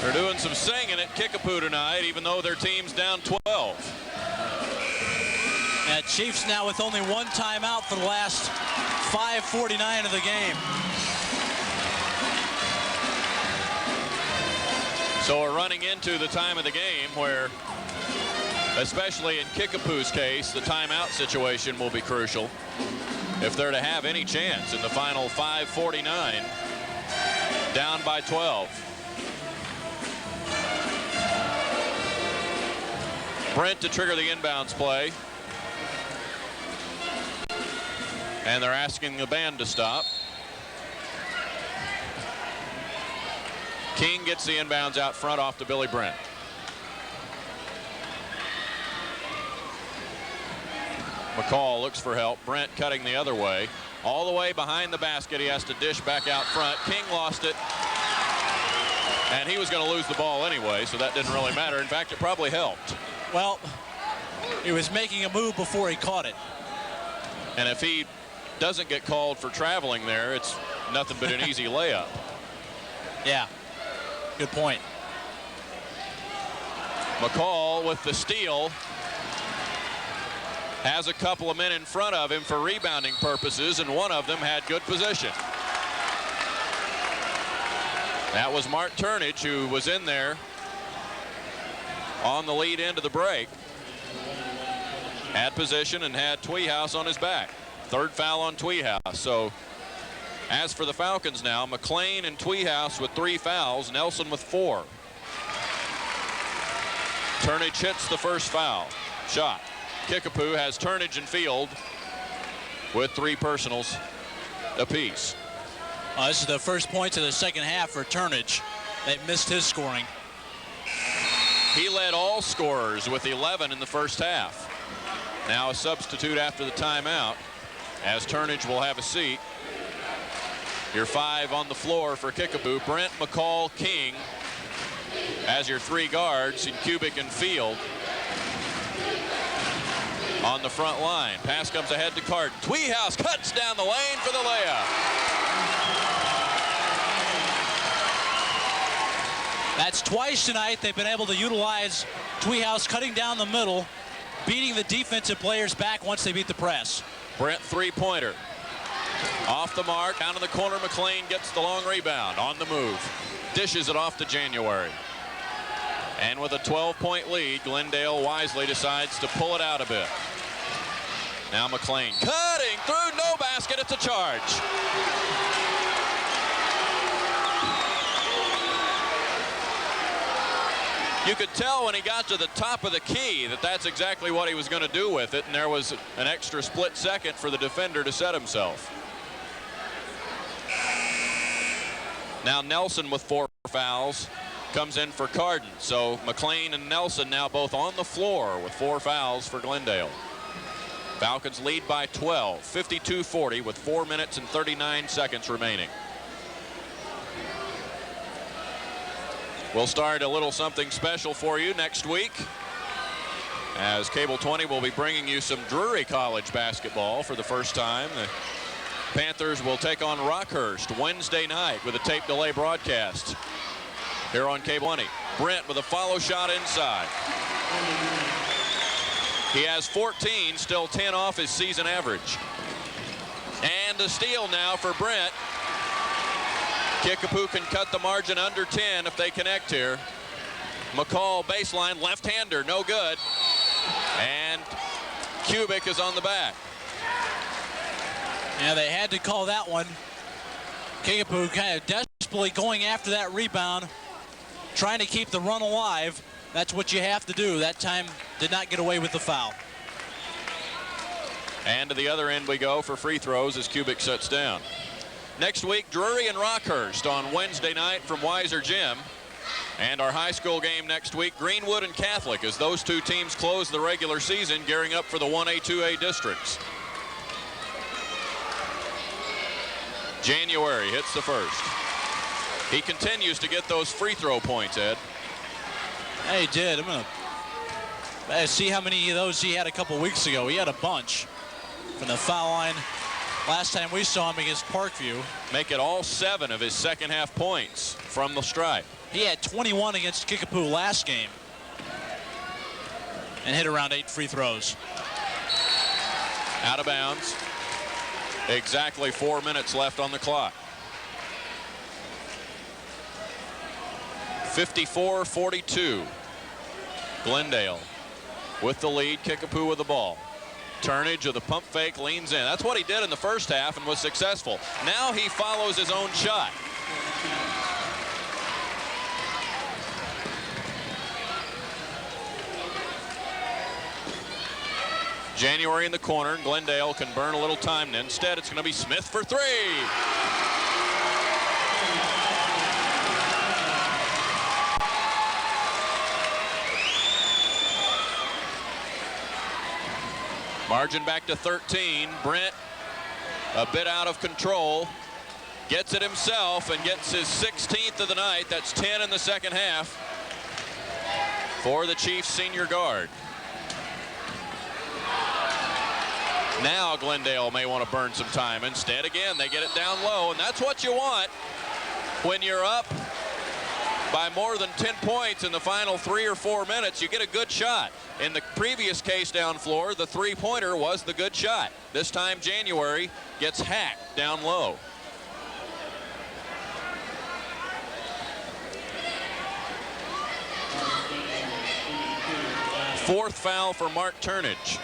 They're doing some singing at Kickapoo tonight, even though their team's down 12. Chiefs now with only 1 timeout for the last 5:49 of the game. So we're running into the time of the game where, especially in Kickapoo's case, the timeout situation will be crucial if they're to have any chance in the final 5:49, down by 12. Brent to trigger the inbounds play. And they're asking the band to stop. King gets the inbounds out front off to Billy Brent. McCall looks for help. Brent cutting the other way. All the way behind the basket. He has to dish back out front. King lost it. And he was going to lose the ball anyway, so that didn't really matter. In fact, it probably helped. Well, he was making a move before he caught it. And if he doesn't get called for traveling there, it's nothing but an easy layup. Yeah, good point. McCall with the steal. Has a couple of men in front of him for rebounding purposes, and one of them had good position. That was Mark Turnage, who was in there on the lead into the break. Had position and had Tweehouse on his back. Third foul on Tweehouse. So as for the Falcons now, McLean and Tweehouse with 3 fouls, Nelson with 4. Turnage hits the first foul shot. Kickapoo has Turnage and Field with 3 personals apiece. This is the first points of the second half for Turnage. They missed his scoring. He led all scorers with 11 in the first half. Now a substitute after the timeout, as Turnage will have a seat. Your 5 on the floor for Kickapoo. Brent, McCall, King as your 3 guards in Kubik and Field on the front line. Pass comes ahead to Carton. Tweehouse cuts down the lane for the layup. That's twice tonight they've been able to utilize Tweehouse cutting down the middle, beating the defensive players back once they beat the press. Brent 3-pointer. Off the mark, down in the corner, McLean gets the long rebound. On the move. Dishes it off to January. And with a 12-point lead, Glendale wisely decides to pull it out a bit. Now McLean cutting through, no basket, it's a charge. You could tell when he got to the top of the key that that's exactly what he was going to do with it, and there was an extra split second for the defender to set himself. Now Nelson with 4 fouls comes in for Carden. So McLean and Nelson now both on the floor with 4 fouls for Glendale. Falcons lead by 12, 52-40 with 4 minutes and 39 seconds remaining. We'll start a little something special for you next week, as Cable 20 will be bringing you some Drury College basketball for the first time. The Panthers will take on Rockhurst Wednesday night with a tape delay broadcast here on Cable 20. Brent with a follow shot inside. He has 14, still 10 off his season average. And a steal now for Brent. Kickapoo can cut the margin under 10 if they connect here. McCall baseline, left-hander, no good. And Kubik is on the back. Yeah, they had to call that one. Kickapoo kind of desperately going after that rebound, trying to keep the run alive. That's what you have to do. That time did not get away with the foul. And to the other end we go for free throws as Kubik sets down. Next week, Drury and Rockhurst on Wednesday night from Weiser Gym. And our high school game next week, Greenwood and Catholic, as those 2 teams close the regular season, gearing up for the 1A, 2A districts. January hits the first. He continues to get those free throw points, Ed. Yeah, he did. I'm gonna see how many of those he had a couple weeks ago. He had a bunch from the foul line last time we saw him against Parkview. Make it all 7 of his second half points from the stripe. He had 21 against Kickapoo last game and hit around 8 free throws. Out of bounds. Exactly 4 minutes left on the clock. 54-42. Glendale with the lead. Kickapoo with the ball. Turnage of the pump fake, leans in. That's what he did in the first half and was successful. Now he follows his own shot. January in the corner. Glendale can burn a little time. Instead, it's going to be Smith for 3. Margin back to 13. Brent a bit out of control. Gets it himself and gets his 16th of the night. That's 10 in the second half for the Chiefs senior guard. Now Glendale may want to burn some time. Instead, again, they get it down low, and that's what you want when you're up by more than 10 points in the final 3 or 4 minutes. You get a good shot. In the previous case down floor, the 3-pointer was the good shot. This time January gets hacked down low. 4th foul for Mark Turnage.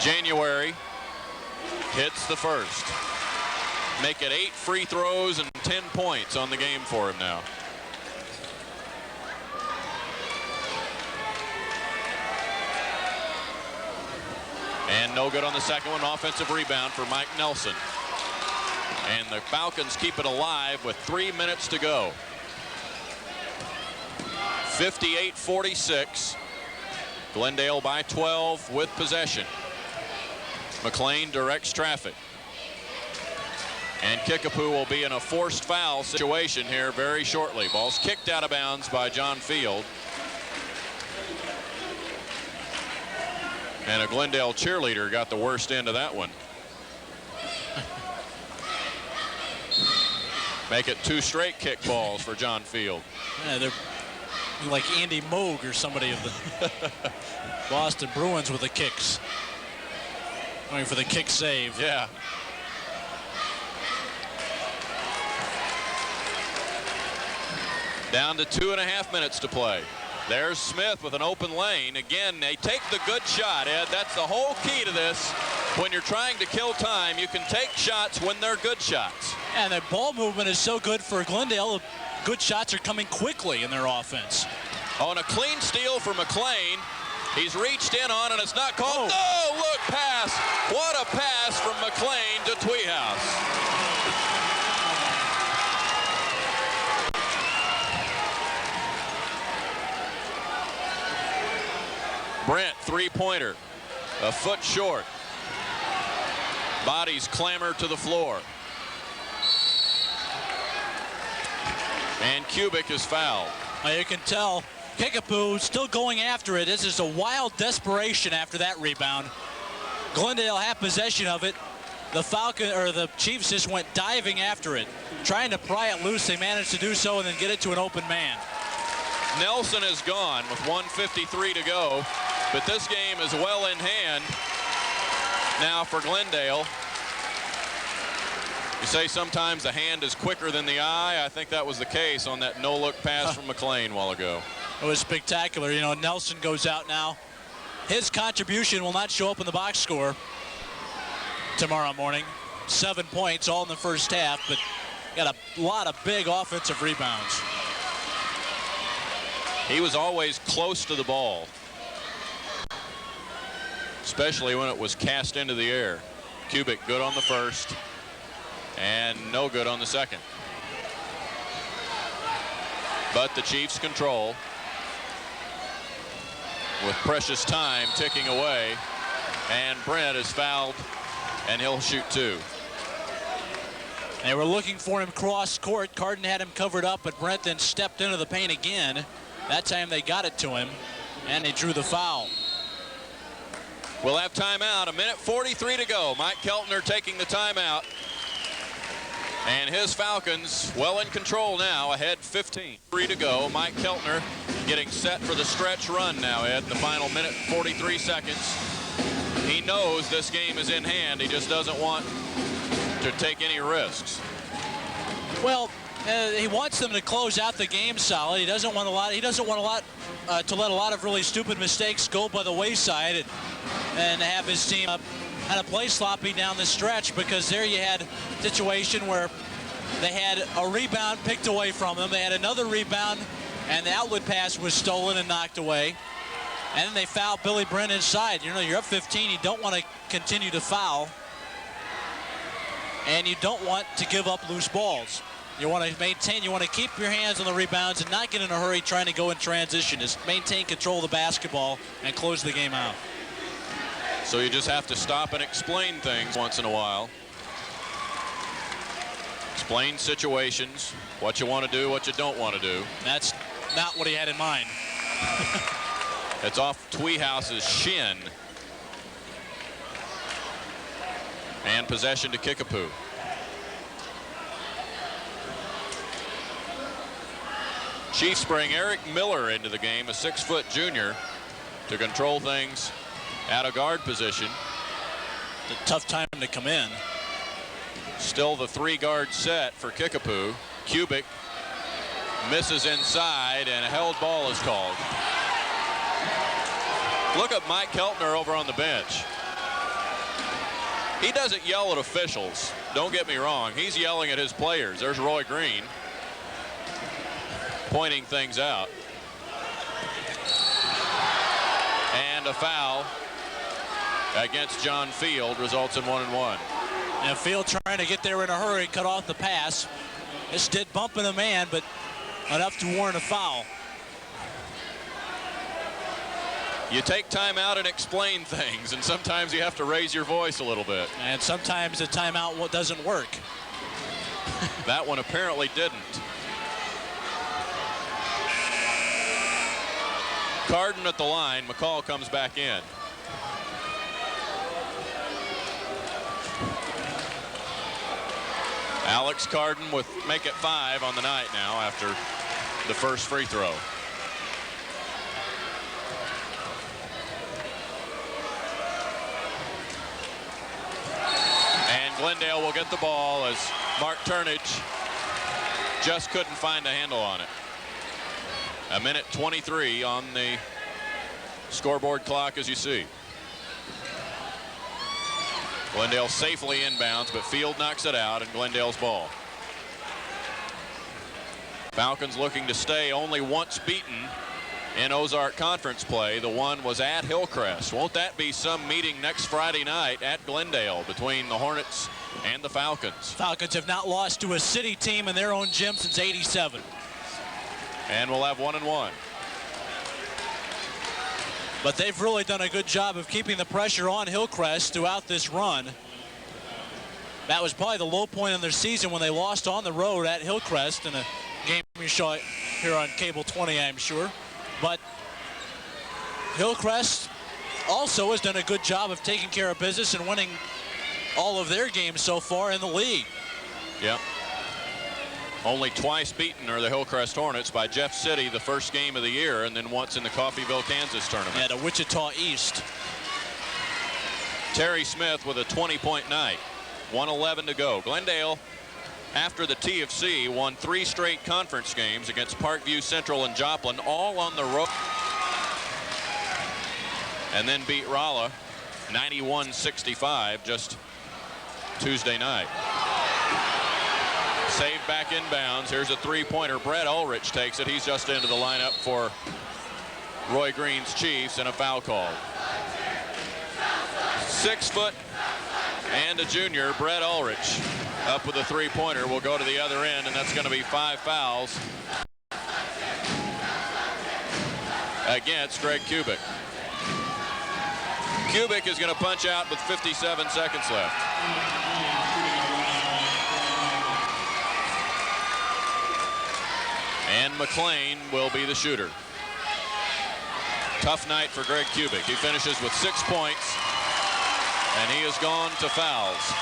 January hits the first. Make it 8 free throws and 10 points on the game for him now. And no good on the second one. Offensive rebound for Mike Nelson. And the Falcons keep it alive with 3 minutes to go. 58-46. Glendale by 12 with possession. McLean directs traffic. And Kickapoo will be in a forced foul situation here very shortly. Ball's kicked out of bounds by John Field. And a Glendale cheerleader got the worst end of that one. Make it 2 straight kick balls for John Field. Yeah, they're like Andy Moog or somebody of the Boston Bruins with the kicks. Going for the kick save. Yeah. Down to 2.5 minutes to play. There's Smith with an open lane. Again, they take the good shot, Ed. That's the whole key to this. When you're trying to kill time, you can take shots when they're good shots. And the ball movement is so good for Glendale. Good shots are coming quickly in their offense. On a clean steal for McLean. He's reached in on, and it's not called. Oh. No, look, pass. What a pass from McLean to Tweehouse. Brent, 3-pointer, a foot short. Bodies clamber to the floor. And Kubik is fouled. Now you can tell Kickapoo still going after it. This is a wild desperation after that rebound. Glendale had possession of it. The Chiefs just went diving after it, trying to pry it loose. They managed to do so and then get it to an open man. Nelson is gone with 1:53 to go, but this game is well in hand now for Glendale. You say sometimes the hand is quicker than the eye. I think that was the case on that no-look pass from McLean a while ago. It was spectacular. You know, Nelson goes out now. His contribution will not show up in the box score tomorrow morning. 7 points all in the first half, but got a lot of big offensive rebounds. He was always close to the ball, especially when it was cast into the air. Kubik good on the first and no good on the second. But the Chiefs control with precious time ticking away, and Brent is fouled and he'll shoot 2. They were looking for him cross court. Carden had him covered up, but Brent then stepped into the paint again. That time they got it to him, and they drew the foul. We'll have timeout. 1:43 to go. Mike Keltner taking the timeout. And his Falcons well in control now, ahead 15. 3 to go. Mike Keltner getting set for the stretch run now, Ed, in the final minute, 43 seconds. He knows this game is in hand. He just doesn't want to take any risks. Well, he wants them to close out the game solid. He doesn't want a lot. He doesn't want to let a lot of really stupid mistakes go by the wayside and have his team kind of play sloppy down the stretch, because there you had a situation where they had a rebound picked away from them. They had another rebound, and the outlet pass was stolen and knocked away. And then they fouled Billy Brent inside. You know, you're up 15. You don't want to continue to foul, and you don't want to give up loose balls. You want to maintain, you want to keep your hands on the rebounds and not get in a hurry trying to go in transition. Just maintain control of the basketball and close the game out. So you just have to stop and explain things once in a while. Explain situations, what you want to do, what you don't want to do. That's not what he had in mind. It's off Tweehouse's shin. And possession to Kickapoo. Chiefs bring Eric Miller into the game, a 6-foot junior, to control things at a guard position. It's a tough time to come in. Still the 3-guard set for Kickapoo. Kubik misses inside, and a held ball is called. Look at Mike Keltner over on the bench. He doesn't yell at officials. Don't get me wrong. He's yelling at his players. There's Roy Green pointing things out. And a foul against John Field results in 1-1. And Field trying to get there in a hurry, cut off the pass. This did bump in the man, but enough to warrant a foul. You take time out and explain things, and sometimes you have to raise your voice a little bit. And sometimes the timeout doesn't work. That one apparently didn't. Carden at the line. McCall comes back in. Alex Carden with make it 5 on the night now after the first free throw. And Glendale will get the ball as Mark Turnage just couldn't find a handle on it. 1:23 on the scoreboard clock, as you see. Glendale safely inbounds, but Field knocks it out, and Glendale's ball. Falcons looking to stay only once beaten in Ozark Conference play. The one was at Hillcrest. Won't that be some meeting next Friday night at Glendale between the Hornets and the Falcons? Falcons have not lost to a city team in their own gym since '87. And we'll have 1-1. But they've really done a good job of keeping the pressure on Hillcrest throughout this run. That was probably the low point in their season when they lost on the road at Hillcrest in a game you saw here on Cable 20, I'm sure. But Hillcrest also has done a good job of taking care of business and winning all of their games so far in the league. Yep. Only twice beaten are the Hillcrest Hornets by Jeff City the first game of the year, and then once in the Coffeyville, Kansas tournament. At a Wichita East. Terry Smith with a 20-point night. 1:11 to go. Glendale, after the TFC, won 3 straight conference games against Parkview Central and Joplin, all on the road. And then beat Rolla 91-65 just Tuesday night. Saved back inbounds. Here's a 3-pointer. Brett Ulrich takes it. He's just into the lineup for Roy Green's Chiefs, and a foul call. 6 foot and a junior, Brett Ulrich, up with a 3-pointer. Will go to the other end, and that's going to be 5 fouls against Greg Kubik. Kubik is going to punch out with 57 seconds left. And McLean will be the shooter. Tough night for Greg Kubik. He finishes with 6 points, and he has gone to fouls.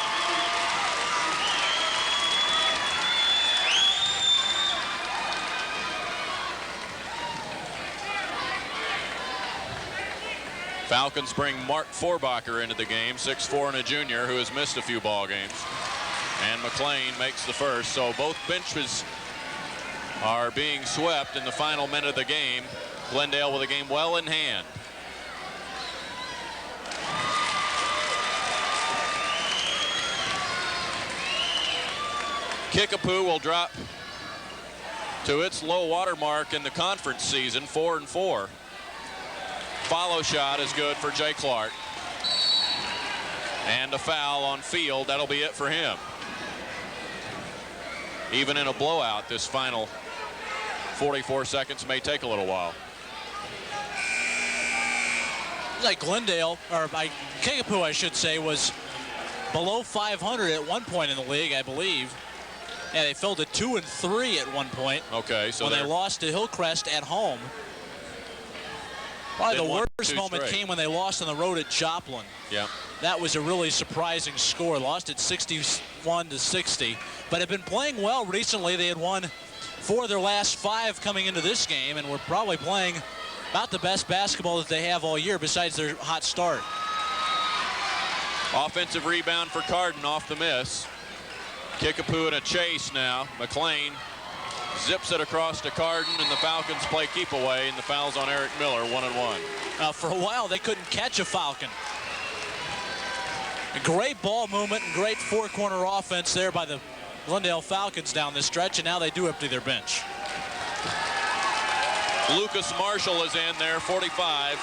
Falcons bring Mark Forbacher into the game, 6'4" and a junior who has missed a few ball games. And McLean makes the first. So both benches are being swept in the final minute of the game. Glendale with the game well in hand. Kickapoo will drop to its low water mark in the conference season, 4-4. Follow shot is good for Jay Clark. And a foul on Field. That'll be it for him. Even in a blowout, this final 44 seconds may take a little while. Like Glendale, or by Kickapoo, I should say, was below 500 at one point in the league, I believe. Yeah, they fell to 2-3 at one point. Okay, so when they lost to Hillcrest at home. Probably the worst moment came when they lost on the road at Joplin. Yeah. That was a really surprising score. Lost at 61-60, but have been playing well recently. They had won 4 of their last 5 coming into this game, and were probably playing about the best basketball that they have all year besides their hot start. Offensive rebound for Carden off the miss. Kickapoo in a chase now. McLean zips it across to Carden, and the Falcons play keep away, and the foul's on Eric Miller, 1-1. For a while, they couldn't catch a Falcon. A great ball movement and great four-corner offense there by the Glendale Falcons down this stretch, and now they do empty their bench. Lucas Marshall is in there, 45.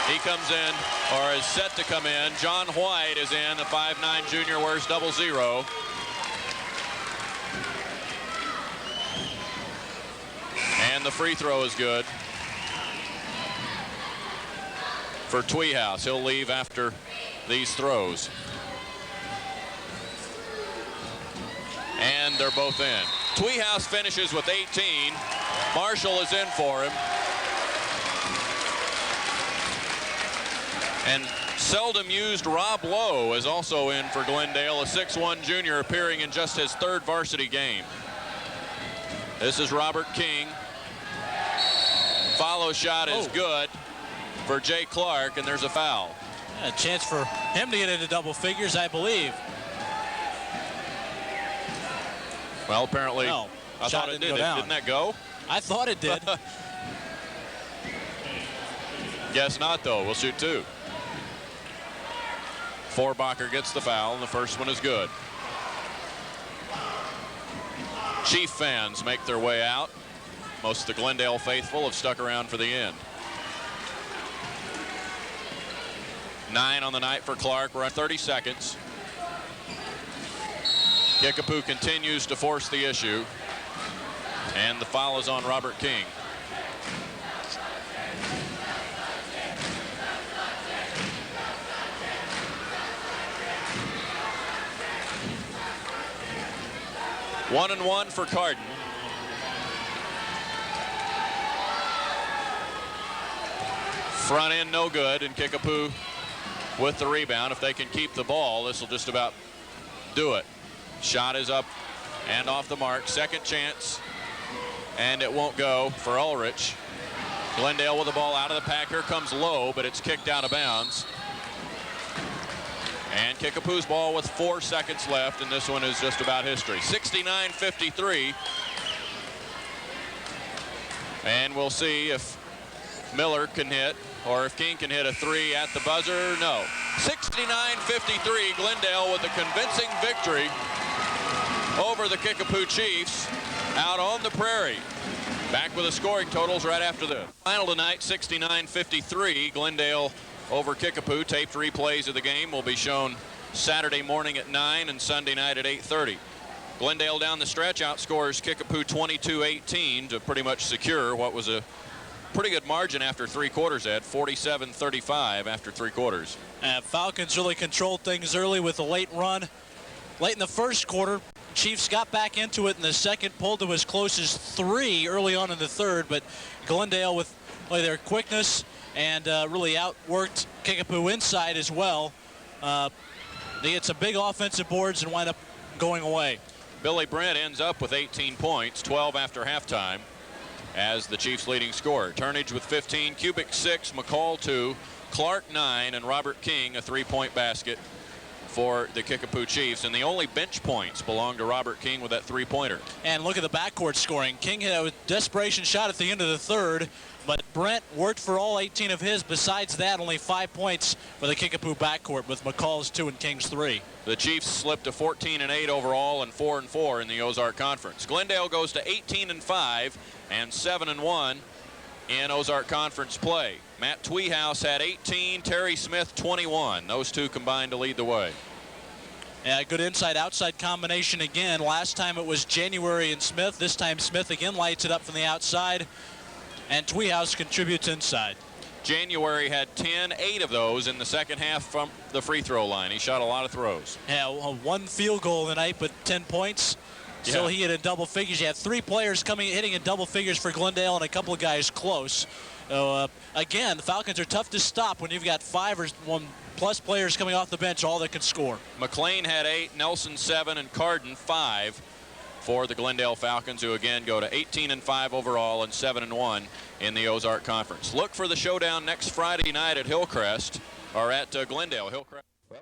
He comes in, or is set to come in. John White is in, the 5'9" junior, wears 00. And the free throw is good for Tweehouse. He'll leave after these throws. And they're both in. Tweehouse finishes with 18. Marshall is in for him. And seldom used Rob Lowe is also in for Glendale, a 6'1" junior appearing in just his third varsity game. This is Robert King. Follow shot is good for Jay Clark, and there's a foul. A chance for him to get into double figures, I believe. Well, apparently, no, I thought it did. Didn't that go? I thought it did. Guess not, though. We'll shoot two. Forbacher gets the foul, and the first one is good. Chief fans make their way out. Most of the Glendale faithful have stuck around for the end. 9 on the night for Clark. We're at 30 seconds. Kickapoo continues to force the issue. And the foul is on Robert King. One and one for Carden. Front end no good, and Kickapoo with the rebound. If they can keep the ball, this will just about do it. Shot is up and off the mark. Second chance, and it won't go for Ulrich. Glendale with the ball out of the pack. Here comes Lowe, but it's kicked out of bounds. And Kickapoo's ball with 4 seconds left, and this one is just about history. 69-53. And we'll see if Miller can hit, or if King can hit a 3 at the buzzer. No. 69-53, Glendale with a convincing victory over the Kickapoo Chiefs out on the prairie. Back with the scoring totals right after this. Final tonight, 69-53, Glendale over Kickapoo. Taped replays of the game will be shown Saturday morning at 9 and Sunday night at 8:30. Glendale down the stretch outscores Kickapoo 22-18 to pretty much secure what was a pretty good margin after 3 quarters, Ed. 47-35 after 3 quarters. Falcons really controlled things early with a late run. Late in the first quarter, Chiefs got back into it in the second, pulled to as close as 3 early on in the third, but Glendale with their quickness and really outworked Kickapoo inside as well. They get some big offensive boards and wind up going away. Billy Brent ends up with 18 points, 12 after halftime, as the Chiefs' leading scorer. Turnage with 15, Kubik 6, McCall 2, Clark 9, and Robert King a 3-point basket for the Kickapoo Chiefs. And the only bench points belong to Robert King with that 3-pointer. And look at the backcourt scoring. King hit a desperation shot at the end of the third, but Brent worked for all 18 of his. Besides that, only 5 points for the Kickapoo backcourt with McCall's 2 and King's 3. The Chiefs slipped to 14-8 overall and 4-4 in the Ozark Conference. Glendale goes to 18-5 and 7-1 in Ozark Conference play. Matt Tweehouse had 18, Terry Smith 21. Those two combined to lead the way. Yeah, good inside-outside combination again. Last time it was January and Smith. This time Smith again lights it up from the outside, and Tweehouse contributes inside. January had 10, 8 of those in the second half from the free throw line. He shot a lot of throws. Yeah, 1 field goal tonight, but 10 points. Still, he hit in double figures. You had 3 players hitting in double figures for Glendale and a couple of guys close. So, again, the Falcons are tough to stop when you've got 5 or 1+ players coming off the bench, all that can score. McLean had 8, Nelson 7, and Carden 5 for the Glendale Falcons, who again go to 18-5 overall and 7-1 in the Ozark Conference. Look for the showdown next Friday night at Hillcrest, or at Glendale. Hillcrest.